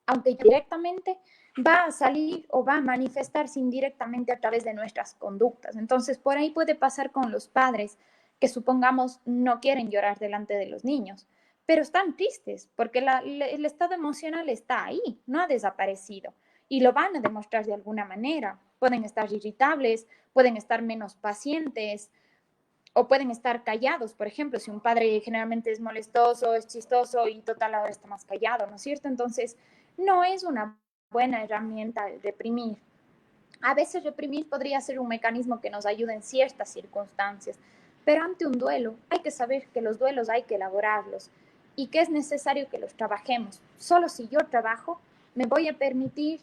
aunque directamente va a salir o va a manifestarse indirectamente a través de nuestras conductas. Entonces, por ahí puede pasar con los padres que supongamos no quieren llorar delante de los niños, pero están tristes porque el estado emocional está ahí, no ha desaparecido y lo van a demostrar de alguna manera. Pueden estar irritables, pueden estar menos pacientes o pueden estar callados. Por ejemplo, si un padre generalmente es molestoso, es chistoso y total ahora está más callado, ¿no es cierto? Entonces, no es una buena herramienta el reprimir. A veces reprimir podría ser un mecanismo que nos ayude en ciertas circunstancias, pero ante un duelo hay que saber que los duelos hay que elaborarlos y que es necesario que los trabajemos. Solo si yo trabajo, me voy a permitir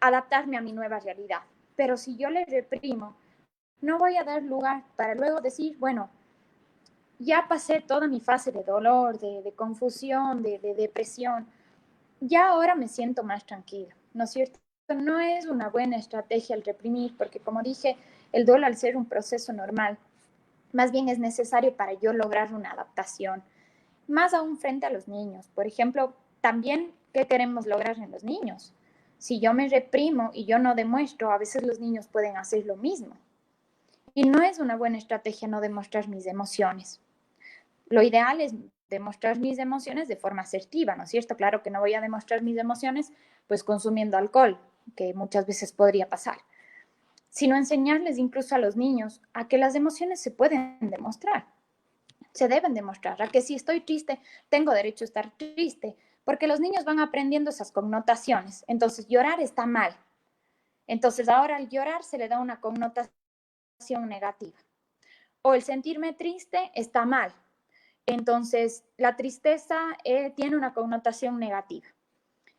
adaptarme a mi nueva realidad. Pero si yo le reprimo, no voy a dar lugar para luego decir, bueno, ya pasé toda mi fase de dolor, de confusión, de depresión, ya ahora me siento más tranquila, ¿no es cierto? No es una buena estrategia el reprimir, porque como dije, el duelo al ser un proceso normal, más bien es necesario para yo lograr una adaptación, más aún frente a los niños. Por ejemplo, también, ¿qué queremos lograr en los niños? Si yo me reprimo y yo no demuestro, a veces los niños pueden hacer lo mismo. Y no es una buena estrategia no demostrar mis emociones. Lo ideal es demostrar mis emociones de forma asertiva, ¿no es cierto? Claro que no voy a demostrar mis emociones pues consumiendo alcohol, que muchas veces podría pasar, sino enseñarles incluso a los niños a que las emociones se pueden demostrar, se deben demostrar, a que si estoy triste, tengo derecho a estar triste, porque los niños van aprendiendo esas connotaciones. Entonces, llorar está mal. Entonces, ahora al llorar se le da una connotación negativa. O el sentirme triste está mal. Entonces, la tristeza tiene una connotación negativa.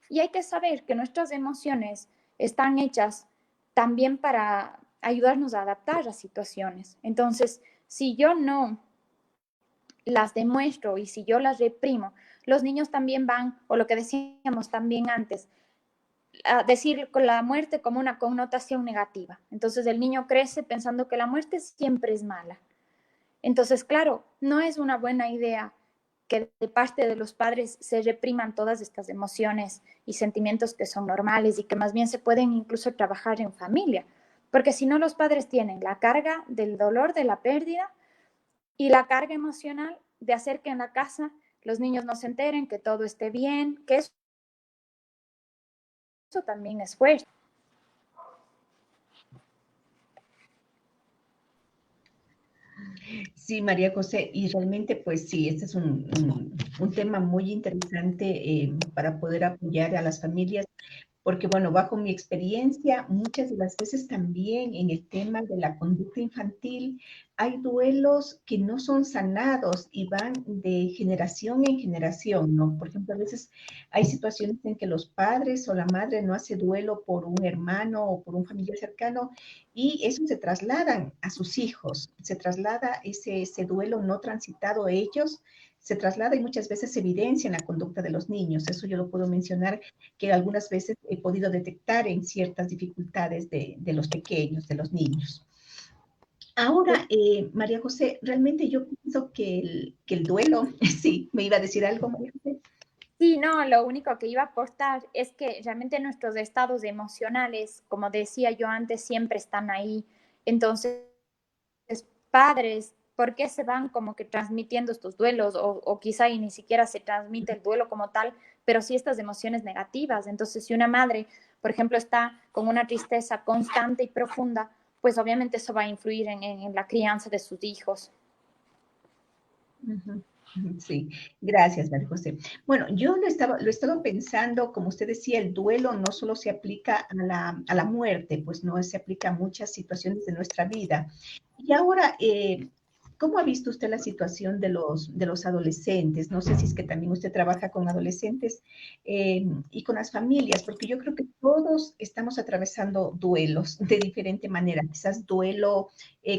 Y hay que saber que nuestras emociones están hechas también para ayudarnos a adaptar a situaciones. Entonces, si yo no las demuestro y si yo las reprimo, los niños también van, o lo que decíamos también antes, a decir la muerte como una connotación negativa. Entonces el niño crece pensando que la muerte siempre es mala. Entonces, claro, no es una buena idea que de parte de los padres se repriman todas estas emociones y sentimientos que son normales y que más bien se pueden incluso trabajar en familia, porque si no los padres tienen la carga del dolor de la pérdida y la carga emocional de hacer que en la casa los niños no se enteren, que todo esté bien, que eso también es fuerte. Sí, María José, y realmente pues sí, este es un tema muy interesante para poder apoyar a las familias porque bueno, bajo mi experiencia, muchas de las veces también en el tema de la conducta infantil hay duelos que no son sanados y van de generación en generación, ¿no? Por ejemplo, a veces hay situaciones en que los padres o la madre no hace duelo por un hermano o por un familiar cercano y eso se trasladan a sus hijos, se traslada ese duelo no transitado a ellos, se traslada y muchas veces se evidencia en la conducta de los niños. Eso yo lo puedo mencionar que algunas veces he podido detectar en ciertas dificultades de los pequeños, de los niños. Ahora, María José, realmente yo pienso que el duelo, sí, me iba a decir algo, María José. Sí, no, lo único que iba a aportar es que realmente nuestros estados emocionales, como decía yo antes, siempre están ahí. Entonces, padres, ¿por qué se van como que transmitiendo estos duelos? O quizá y ni siquiera se transmite el duelo como tal, pero sí estas emociones negativas. Entonces, si una madre, por ejemplo, está con una tristeza constante y profunda, pues obviamente eso va a influir en la crianza de sus hijos. Uh-huh. Sí, gracias, María José. Bueno, yo lo he estado pensando, como usted decía, el duelo no solo se aplica a la muerte, pues no se aplica a muchas situaciones de nuestra vida. Y ahora, ¿cómo ha visto usted la situación de los adolescentes? No sé si es que también usted trabaja con adolescentes y con las familias, porque yo creo que todos estamos atravesando duelos de diferente manera. Quizás duelo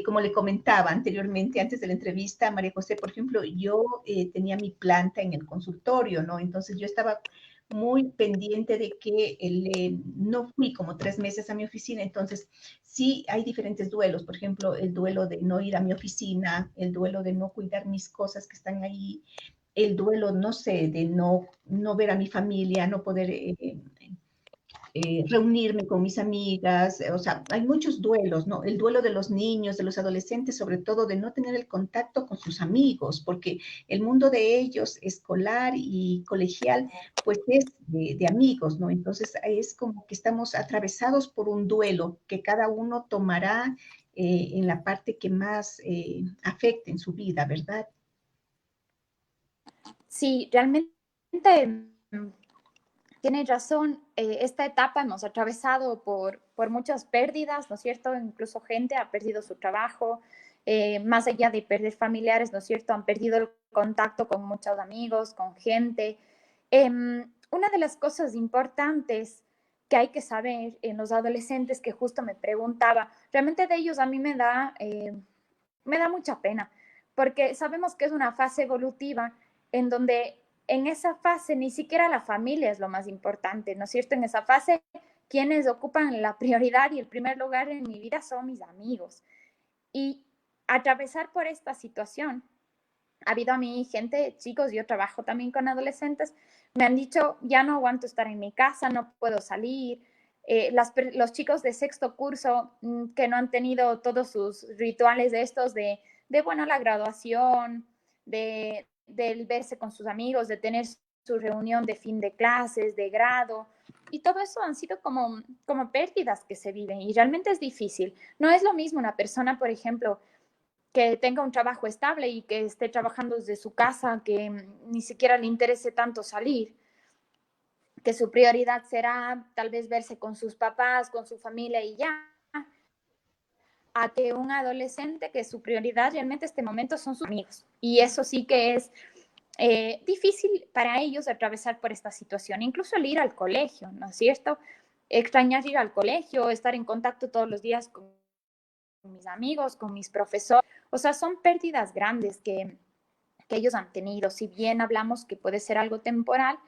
como le comentaba anteriormente, antes de la entrevista, María José, por ejemplo, yo tenía mi planta en el consultorio, ¿no? Entonces yo estaba muy pendiente de que no fui como 3 meses a mi oficina, entonces sí hay diferentes duelos, por ejemplo, el duelo de no ir a mi oficina, el duelo de no cuidar mis cosas que están ahí, el duelo, no sé, de no ver a mi familia, no poder reunirme con mis amigas, o sea, hay muchos duelos, ¿no? El duelo de los niños, de los adolescentes, sobre todo de no tener el contacto con sus amigos, porque el mundo de ellos, escolar y colegial, pues es de amigos, ¿no? Entonces es como que estamos atravesados por un duelo que cada uno tomará en la parte que más afecte en su vida, ¿verdad? Sí, realmente tienes razón. Esta etapa hemos atravesado por muchas pérdidas, ¿no es cierto? Incluso gente ha perdido su trabajo, más allá de perder familiares, ¿no es cierto? Han perdido el contacto con muchos amigos, con gente. Una de las cosas importantes que hay que saber en los adolescentes, que justo me preguntaba, realmente de ellos a mí me da mucha pena, porque sabemos que es una fase evolutiva en donde en esa fase ni siquiera la familia es lo más importante, ¿no es cierto? En esa fase, quienes ocupan la prioridad y el primer lugar en mi vida son mis amigos. Y atravesar por esta situación, ha habido a mí gente, chicos, yo trabajo también con adolescentes, me han dicho, ya no aguanto estar en mi casa, no puedo salir. Los chicos de sexto curso que no han tenido todos sus rituales de estos, bueno, la graduación, del verse con sus amigos, de tener su reunión de fin de clases, de grado, y todo eso han sido como pérdidas que se viven y realmente es difícil. No es lo mismo una persona, por ejemplo, que tenga un trabajo estable y que esté trabajando desde su casa, que ni siquiera le interese tanto salir, que su prioridad será tal vez verse con sus papás, con su familia y ya, a que un adolescente que su prioridad realmente este momento son sus amigos. Y eso sí que es difícil para ellos atravesar por esta situación, incluso el ir al colegio, ¿no es cierto? Extrañar ir al colegio, estar en contacto todos los días con mis amigos, con mis profesores, o sea, son pérdidas grandes que ellos han tenido. Si bien hablamos que puede ser algo temporal,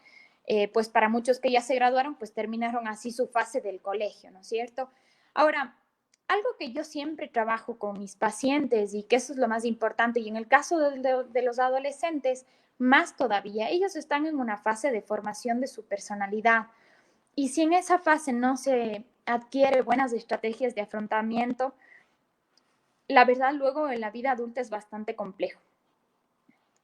pues para muchos que ya se graduaron, pues terminaron así su fase del colegio, ¿no es cierto? Ahora, algo que yo siempre trabajo con mis pacientes y que eso es lo más importante, y en el caso de los adolescentes, más todavía, ellos están en una fase de formación de su personalidad. Y si en esa fase no se adquiere buenas estrategias de afrontamiento, la verdad luego en la vida adulta es bastante complejo.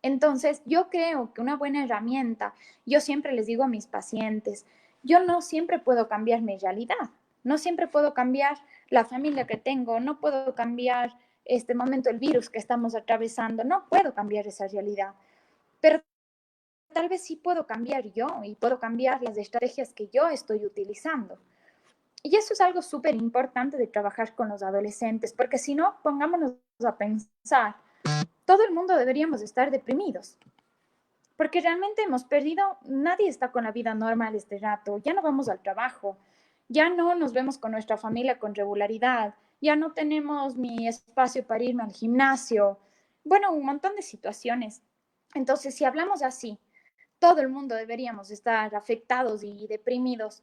Entonces, yo creo que una buena herramienta, yo siempre les digo a mis pacientes, yo no siempre puedo cambiar mi realidad, no siempre puedo cambiar la familia que tengo, no puedo cambiar este momento el virus que estamos atravesando, no puedo cambiar esa realidad, pero tal vez sí puedo cambiar yo y puedo cambiar las estrategias que yo estoy utilizando. Y eso es algo súper importante de trabajar con los adolescentes, porque si no, pongámonos a pensar, todo el mundo deberíamos estar deprimidos, porque realmente hemos perdido, nadie está con la vida normal este rato, ya no vamos al trabajo, ya no nos vemos con nuestra familia con regularidad, ya no tenemos mi espacio para irme al gimnasio, bueno, un montón de situaciones. Entonces, si hablamos así, todo el mundo deberíamos estar afectados y deprimidos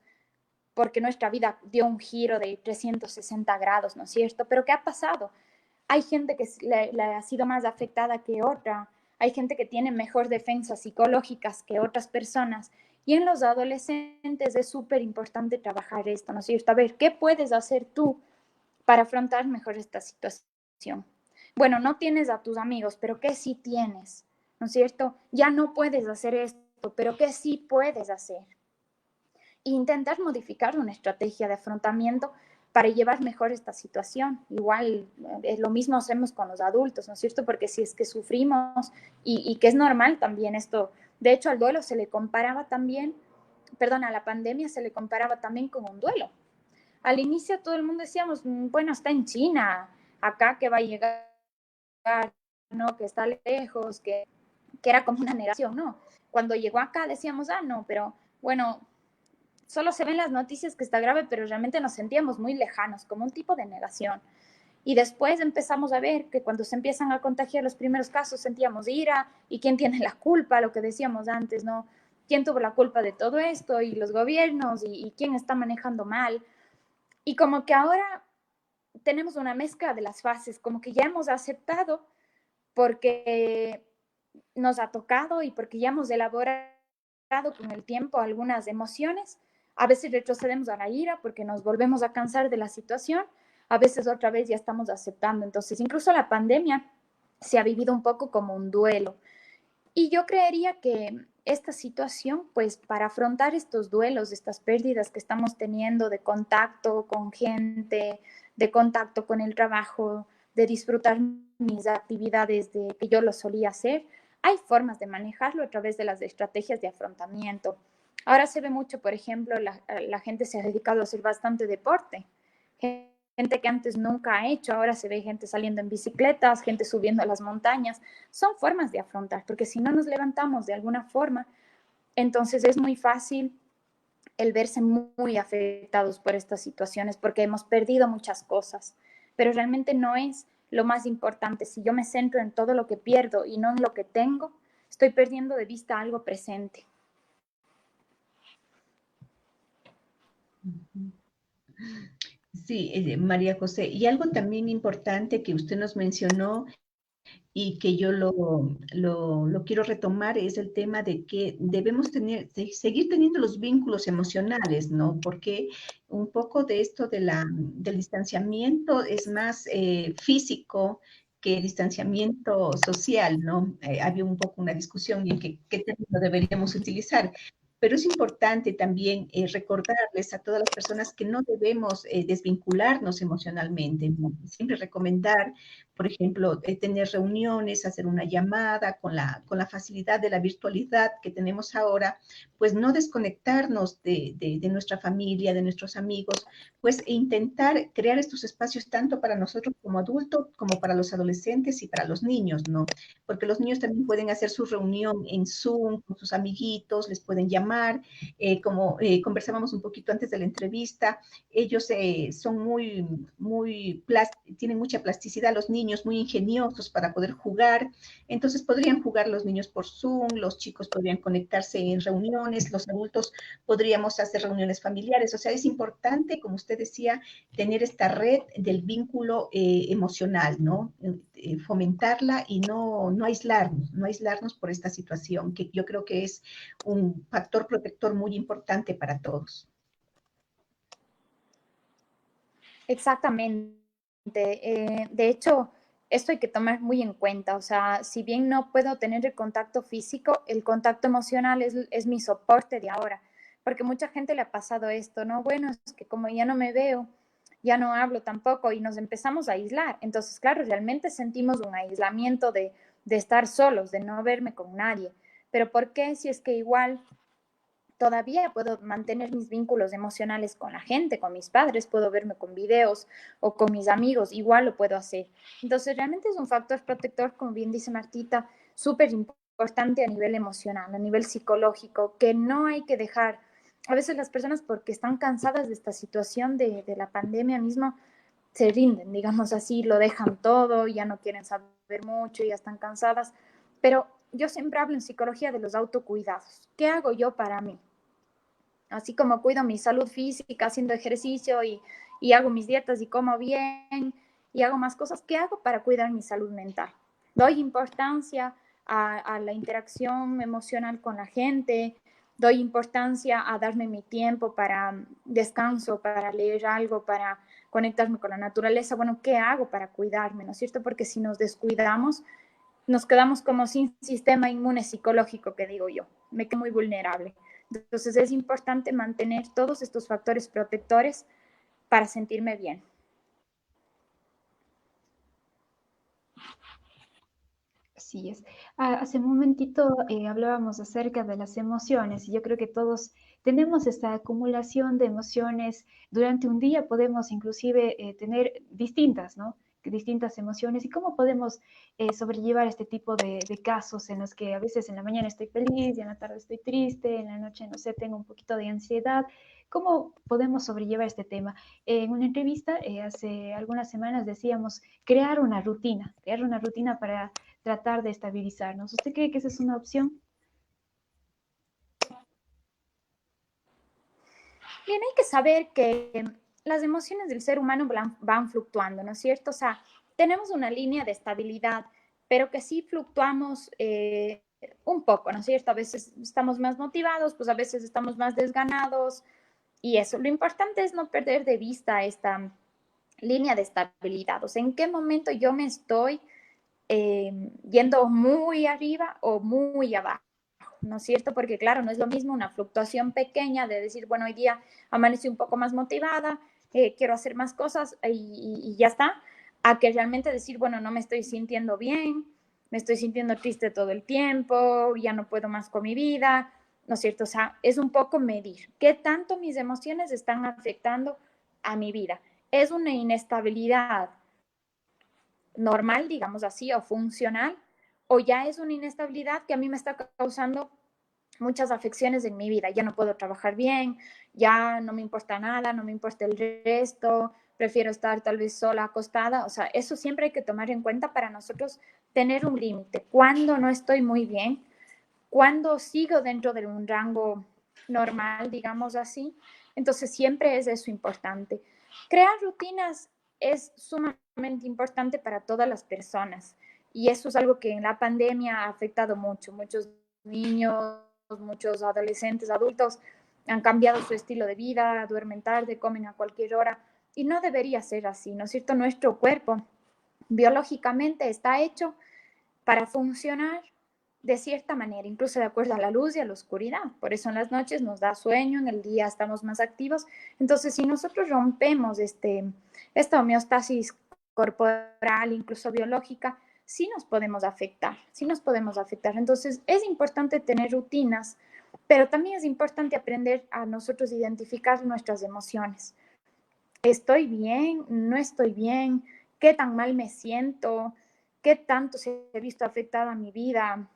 porque nuestra vida dio un giro de 360 grados, ¿no es cierto? Pero ¿qué ha pasado? Hay gente que le ha sido más afectada que otra, hay gente que tiene mejor defensas psicológicas que otras personas. Y en los adolescentes es súper importante trabajar esto, ¿no es cierto? A ver, ¿qué puedes hacer tú para afrontar mejor esta situación? Bueno, no tienes a tus amigos, pero ¿qué sí tienes? ¿No es cierto? Ya no puedes hacer esto, pero ¿qué sí puedes hacer? E intentar modificar una estrategia de afrontamiento para llevar mejor esta situación. Igual lo mismo hacemos con los adultos, ¿no es cierto? Porque si es que sufrimos y que es normal también esto, de hecho al duelo se le comparaba también, perdón, a la pandemia se le comparaba también con un duelo. Al inicio todo el mundo decíamos, bueno, está en China, acá que va a llegar, ¿no? Que está lejos, que era como una negación, ¿no? Cuando llegó acá decíamos, ah, no, pero bueno, solo se ven las noticias que está grave, pero realmente nos sentíamos muy lejanos, como un tipo de negación. Y después empezamos a ver que cuando se empiezan a contagiar los primeros casos sentíamos ira y quién tiene la culpa, lo que decíamos antes, ¿no? ¿Quién tuvo la culpa de todo esto? Y los gobiernos y quién está manejando mal. Y como que ahora tenemos una mezcla de las fases, como que ya hemos aceptado porque nos ha tocado y porque ya hemos elaborado con el tiempo algunas emociones, a veces retrocedemos a la ira porque nos volvemos a cansar de la situación, a veces otra vez ya estamos aceptando. Entonces, incluso la pandemia se ha vivido un poco como un duelo. Y yo creería que esta situación, pues para afrontar estos duelos, estas pérdidas que estamos teniendo de contacto con gente, de contacto con el trabajo, de disfrutar mis actividades de que yo lo solía hacer, hay formas de manejarlo a través de las estrategias de afrontamiento. Ahora se ve mucho, por ejemplo, la gente se ha dedicado a hacer bastante deporte. Gente que antes nunca ha hecho, ahora se ve gente saliendo en bicicletas, gente subiendo a las montañas. Son formas de afrontar, porque si no nos levantamos de alguna forma, entonces es muy fácil el verse muy afectados por estas situaciones, porque hemos perdido muchas cosas, pero realmente no es lo más importante. Si yo me centro en todo lo que pierdo y no en lo que tengo, estoy perdiendo de vista algo presente. Sí, María José, y algo también importante que usted nos mencionó y que yo lo quiero retomar es el tema de que debemos seguir teniendo los vínculos emocionales, ¿no? Porque un poco de esto del distanciamiento es más físico que distanciamiento social, ¿no? Había un poco una discusión en qué término deberíamos utilizar. Pero es importante también recordarles a todas las personas que no debemos desvincularnos emocionalmente, ¿no? Siempre recomendar, por ejemplo, tener reuniones, hacer una llamada con la facilidad de la virtualidad que tenemos ahora, pues no desconectarnos de nuestra familia, de nuestros amigos, pues intentar crear estos espacios tanto para nosotros como adultos, como para los adolescentes y para los niños, ¿no? Porque los niños también pueden hacer su reunión en Zoom con sus amiguitos, les pueden llamar, como conversábamos un poquito antes de la entrevista, ellos son tienen mucha plasticidad, los niños muy ingeniosos para poder jugar, entonces podrían jugar los niños por Zoom, los chicos podrían conectarse en reuniones, los adultos podríamos hacer reuniones familiares, o sea, es importante, como usted decía, tener esta red del vínculo emocional, ¿no? Fomentarla y no aislarnos, no aislarnos por esta situación, que yo creo que es un factor protector muy importante para todos. Exactamente. De hecho, esto hay que tomar muy en cuenta. O sea, si bien no puedo tener el contacto físico, el contacto emocional es mi soporte de ahora. Porque mucha gente le ha pasado esto, ¿no? Bueno, es que como ya no me veo, ya no hablo tampoco y nos empezamos a aislar. Entonces, claro, realmente sentimos un aislamiento de estar solos, de no verme con nadie. Pero ¿por qué si es que igual todavía puedo mantener mis vínculos emocionales con la gente, con mis padres, puedo verme con videos o con mis amigos, igual lo puedo hacer? Entonces, realmente es un factor protector, como bien dice Martita, súper importante a nivel emocional, a nivel psicológico, que no hay que dejar. A veces las personas, porque están cansadas de esta situación de la pandemia mismo, se rinden, digamos así, lo dejan todo, ya no quieren saber mucho, ya están cansadas. Pero yo siempre hablo en psicología de los autocuidados. ¿Qué hago yo para mí? Así como cuido mi salud física haciendo ejercicio y hago mis dietas y como bien y hago más cosas, ¿qué hago para cuidar mi salud mental? Doy importancia a la interacción emocional con la gente, doy importancia a darme mi tiempo para descanso, para leer algo, para conectarme con la naturaleza. Bueno, ¿qué hago para cuidarme? ¿No es cierto? Porque si nos descuidamos, nos quedamos como sin sistema inmune psicológico, que digo yo, me quedo muy vulnerable. Entonces es importante mantener todos estos factores protectores para sentirme bien. Así es. Hace un momentito hablábamos acerca de las emociones y yo creo que todos tenemos esta acumulación de emociones. Durante un día podemos inclusive tener distintas, ¿no? Distintas emociones y cómo podemos sobrellevar este tipo de casos en los que a veces en la mañana estoy feliz y en la tarde estoy triste, en la noche, no sé, tengo un poquito de ansiedad. ¿Cómo podemos sobrellevar este tema? En una entrevista hace algunas semanas decíamos crear una rutina para tratar de estabilizarnos. ¿Usted cree que esa es una opción? Bien, hay que saber que las emociones del ser humano van fluctuando, ¿no es cierto? O sea, tenemos una línea de estabilidad pero que sí fluctuamos un poco, ¿no es cierto? A veces estamos más motivados, pues a veces estamos más desganados y eso. Lo importante es no perder de vista esta línea de estabilidad, o sea, en qué momento yo me estoy yendo muy arriba o muy abajo, ¿no es cierto? Porque claro, no es lo mismo una fluctuación pequeña de decir, bueno, hoy día amanecí un poco más motivada, quiero hacer más cosas y ya está, a que realmente decir, bueno, no me estoy sintiendo bien, me estoy sintiendo triste todo el tiempo, ya no puedo más con mi vida, ¿no es cierto? O sea, es un poco medir qué tanto mis emociones están afectando a mi vida. Es una inestabilidad normal, digamos así, o funcional, o ya es una inestabilidad que a mí me está causando muchas afecciones en mi vida. Ya no puedo trabajar bien, ya no me importa nada, no me importa el resto, prefiero estar tal vez sola, acostada. O sea, eso siempre hay que tomar en cuenta para nosotros tener un límite. Cuando no estoy muy bien, cuando sigo dentro de un rango normal, digamos así. Entonces, siempre es eso importante. Crear rutinas es sumamente importante para todas las personas y eso es algo que en la pandemia ha afectado mucho. Muchos niños, muchos adolescentes, adultos han cambiado su estilo de vida, duermen tarde, comen a cualquier hora y no debería ser así, ¿no es cierto? Nuestro cuerpo biológicamente está hecho para funcionar de cierta manera, incluso de acuerdo a la luz y a la oscuridad. Por eso en las noches nos da sueño, en el día estamos más activos. Entonces, si nosotros rompemos esta homeostasis corporal, incluso biológica, sí nos podemos afectar, sí nos podemos afectar. Entonces, es importante tener rutinas, pero también es importante aprender a nosotros identificar nuestras emociones. ¿Estoy bien? ¿No estoy bien? ¿Qué tan mal me siento? ¿Qué tanto se ha visto afectada mi vida?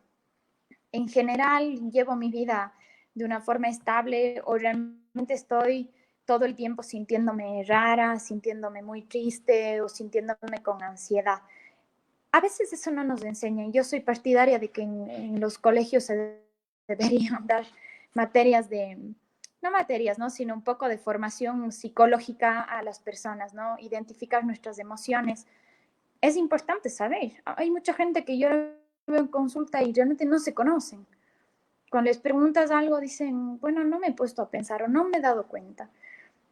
En general, llevo mi vida de una forma estable o realmente estoy todo el tiempo sintiéndome rara, sintiéndome muy triste o sintiéndome con ansiedad. A veces eso no nos enseñan. Yo soy partidaria de que en los colegios se deberían dar materias de, no materias, ¿no? Sino un poco de formación psicológica a las personas, ¿no? Identificar nuestras emociones. Es importante saber. Hay mucha gente que yo veo en consulta y realmente no se conocen. Cuando les preguntas algo dicen, bueno, no me he puesto a pensar o no me he dado cuenta.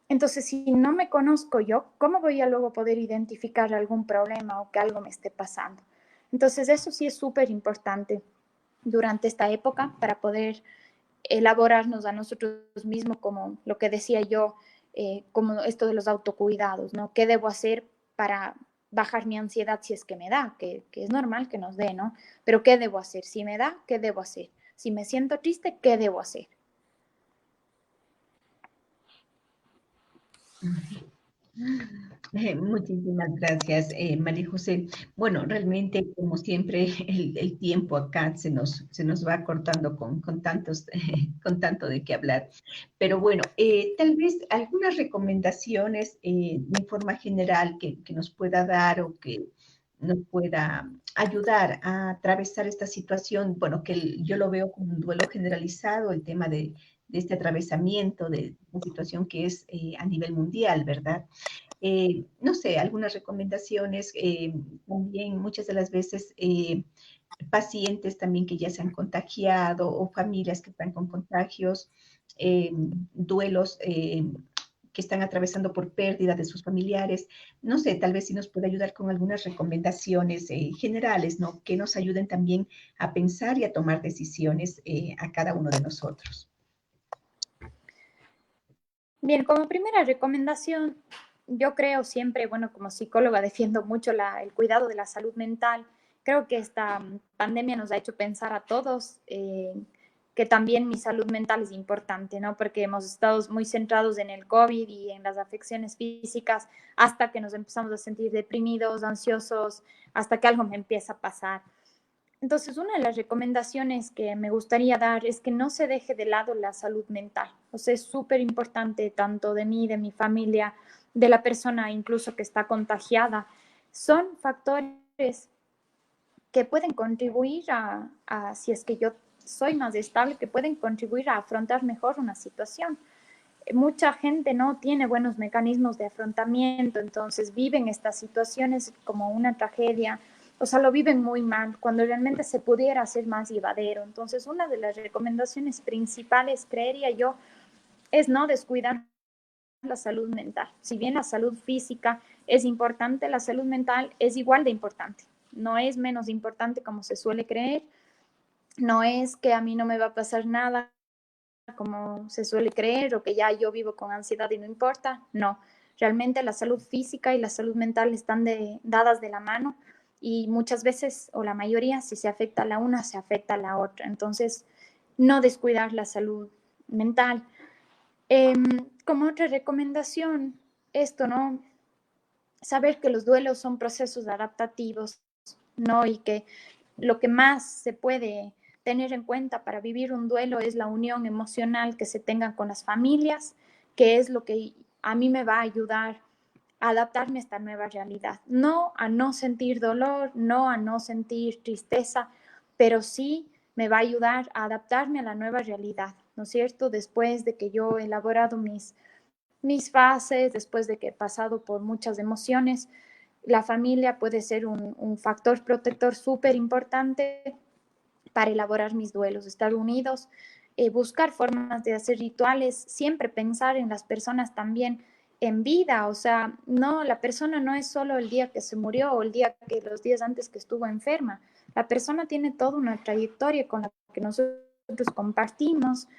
Entonces, si no me conozco yo, ¿cómo voy a luego poder identificar algún problema o que algo me esté pasando? Entonces, eso sí es súper importante durante esta época para poder elaborarnos a nosotros mismos, como lo que decía yo, como esto de los autocuidados, ¿no? ¿Qué debo hacer para bajar mi ansiedad si es que me da? Que es normal que nos dé, ¿no? Pero ¿qué debo hacer? Si me da, ¿qué debo hacer? Si me siento triste, ¿qué debo hacer? Muchísimas gracias, María José. Bueno, realmente, como siempre, el tiempo acá se nos va cortando con tantos, con tanto de qué hablar. Pero bueno, tal vez algunas recomendaciones de forma general que nos pueda dar o que nos pueda ayudar a atravesar esta situación. Bueno, yo lo veo como un duelo generalizado, el tema de este atravesamiento de una situación que es a nivel mundial, ¿verdad? No sé, algunas recomendaciones, también muchas de las veces pacientes también que ya se han contagiado o familias que están con contagios, duelos que están atravesando por pérdida de sus familiares. No sé, tal vez si nos puede ayudar con algunas recomendaciones generales, ¿no? Que nos ayuden también a pensar y a tomar decisiones a cada uno de nosotros. Bien, como primera recomendación, yo creo siempre, bueno, como psicóloga defiendo mucho el cuidado de la salud mental. Creo que esta pandemia nos ha hecho pensar a todos que también mi salud mental es importante, ¿no? Porque hemos estado muy centrados en el COVID y en las afecciones físicas hasta que nos empezamos a sentir deprimidos, ansiosos, hasta que algo me empieza a pasar. Entonces, una de las recomendaciones que me gustaría dar es que no se deje de lado la salud mental. O sea, es súper importante tanto de mí, de mi familia, de la persona incluso que está contagiada. Son factores que pueden contribuir si es que yo soy más estable, que pueden contribuir a afrontar mejor una situación. Mucha gente no tiene buenos mecanismos de afrontamiento, entonces viven estas situaciones como una tragedia o sea, lo viven muy mal, cuando realmente se pudiera hacer más llevadero. Entonces, una de las recomendaciones principales, creería yo, es no descuidar la salud mental. Si bien la salud física es importante, la salud mental es igual de importante. No es menos importante como se suele creer. No es que a mí no me va a pasar nada como se suele creer o que ya yo vivo con ansiedad y no importa. No, realmente la salud física y la salud mental están dadas de la mano y muchas veces, o la mayoría, si se afecta a la una, se afecta a la otra. Entonces, no descuidar la salud mental. Como otra recomendación, esto, ¿no? Saber que los duelos son procesos adaptativos, ¿no? Y que lo que más se puede tener en cuenta para vivir un duelo es la unión emocional que se tenga con las familias, que es lo que a mí me va a ayudar a adaptarme a esta nueva realidad. No a no sentir dolor, no a no sentir tristeza, pero sí me va a ayudar a adaptarme a la nueva realidad, ¿no es cierto? Después de que yo he elaborado mis fases, después de que he pasado por muchas emociones, la familia puede ser un factor protector súper importante para elaborar mis duelos, estar unidos, buscar formas de hacer rituales, siempre pensar en las personas también en vida, o sea, no, la persona no es solo el día que se murió o los días antes que estuvo enferma, la persona tiene toda una trayectoria con la que nosotros compartimos,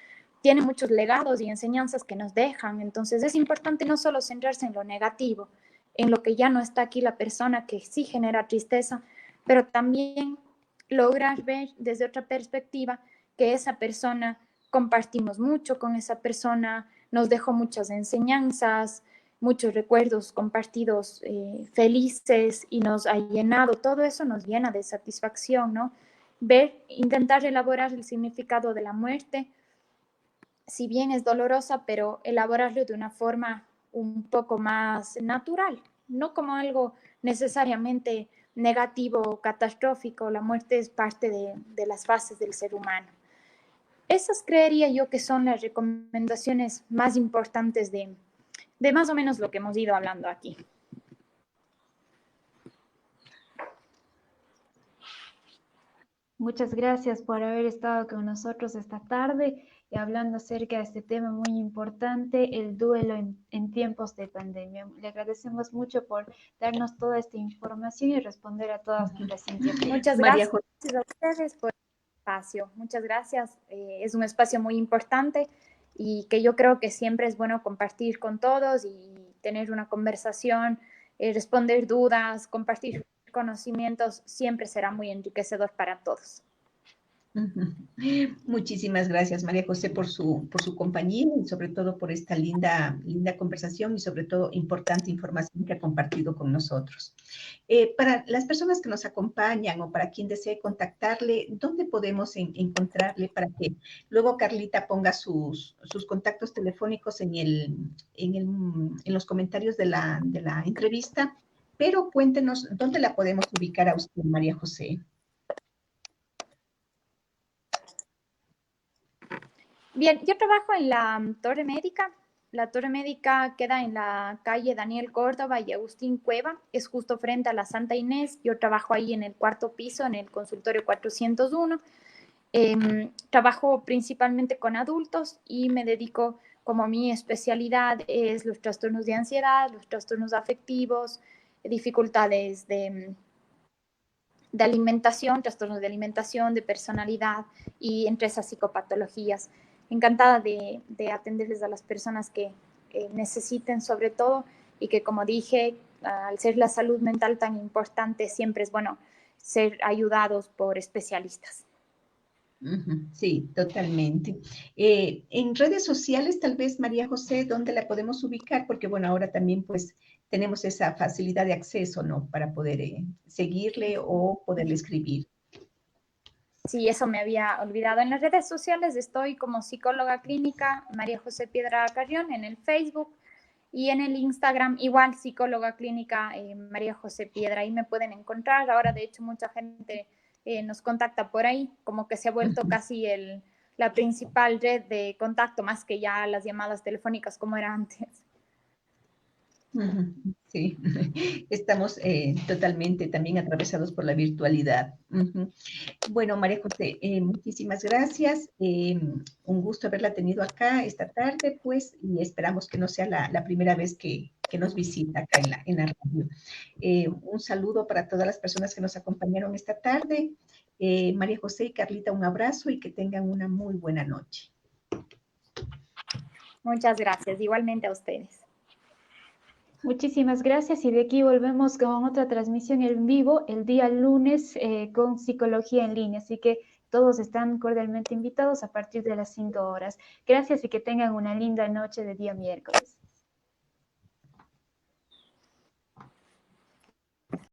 tiene muchos legados y enseñanzas que nos dejan, entonces es importante no solo centrarse en lo negativo, en lo que ya no está aquí la persona, que sí genera tristeza, pero también lograr ver desde otra perspectiva que esa persona compartimos mucho con esa persona, nos dejó muchas enseñanzas, muchos recuerdos compartidos felices y nos ha llenado, todo eso nos llena de satisfacción, ¿no? Ver, intentar elaborar el significado de la muerte, si bien es dolorosa, pero elaborarlo de una forma un poco más natural, no como algo necesariamente negativo o catastrófico. La muerte es parte de las fases del ser humano. Esas creería yo que son las recomendaciones más importantes de más o menos lo que hemos ido hablando aquí. Muchas gracias por haber estado con nosotros esta tarde y hablando acerca de este tema muy importante, el duelo en tiempos de pandemia. Le agradecemos mucho por darnos toda esta información y responder a todas nuestras inquietudes. Muchas gracias a ustedes por el espacio. Muchas gracias. Es un espacio muy importante y que yo creo que siempre es bueno compartir con todos y tener una conversación, responder dudas, compartir conocimientos, siempre será muy enriquecedor para todos. Muchísimas gracias, María José, por su compañía y sobre todo por esta linda conversación y sobre todo importante información que ha compartido con nosotros. Para las personas que nos acompañan o para quien desee contactarle, ¿dónde podemos encontrarle para que luego Carlita ponga sus contactos telefónicos en los comentarios de la entrevista? Pero cuéntenos, ¿dónde la podemos ubicar a usted, María José? Bien, yo trabajo en la Torre Médica. La Torre Médica queda en la calle Daniel Córdoba y Agustín Cueva. Es justo frente a la Santa Inés. Yo trabajo ahí en el cuarto piso, en el consultorio 401. Trabajo principalmente con adultos y me dedico, como mi especialidad es los trastornos de ansiedad, los trastornos afectivos, dificultades de alimentación, trastornos de alimentación, de personalidad y entre esas psicopatologías. Encantada de atenderles a las personas que necesiten sobre todo y que, como dije, al ser la salud mental tan importante, siempre es bueno ser ayudados por especialistas. Sí, totalmente. En redes sociales, tal vez, María José, ¿dónde la podemos ubicar? Porque, bueno, ahora también, pues, tenemos esa facilidad de acceso, ¿no? Para poder seguirle o poderle escribir. Sí, eso me había olvidado. En las redes sociales estoy como psicóloga clínica María José Piedra Carrión en el Facebook y en el Instagram igual psicóloga clínica María José Piedra. Ahí me pueden encontrar. Ahora, de hecho, mucha gente nos contacta por ahí, como que se ha vuelto casi la principal red de contacto, más que ya las llamadas telefónicas como era antes. Ujú, sí, estamos totalmente también atravesados por la virtualidad. Ujú. Bueno, María José, muchísimas gracias. Un gusto haberla tenido acá esta tarde, pues, y esperamos que no sea la primera vez que nos visita acá en la radio. Un saludo para todas las personas que nos acompañaron esta tarde. María José y Carlita, un abrazo y que tengan una muy buena noche. Muchas gracias, igualmente a ustedes. Muchísimas gracias y de aquí volvemos con otra transmisión en vivo el día lunes con psicología en línea, así que todos están cordialmente invitados a partir de las 5 horas. Gracias y que tengan una linda noche de día miércoles.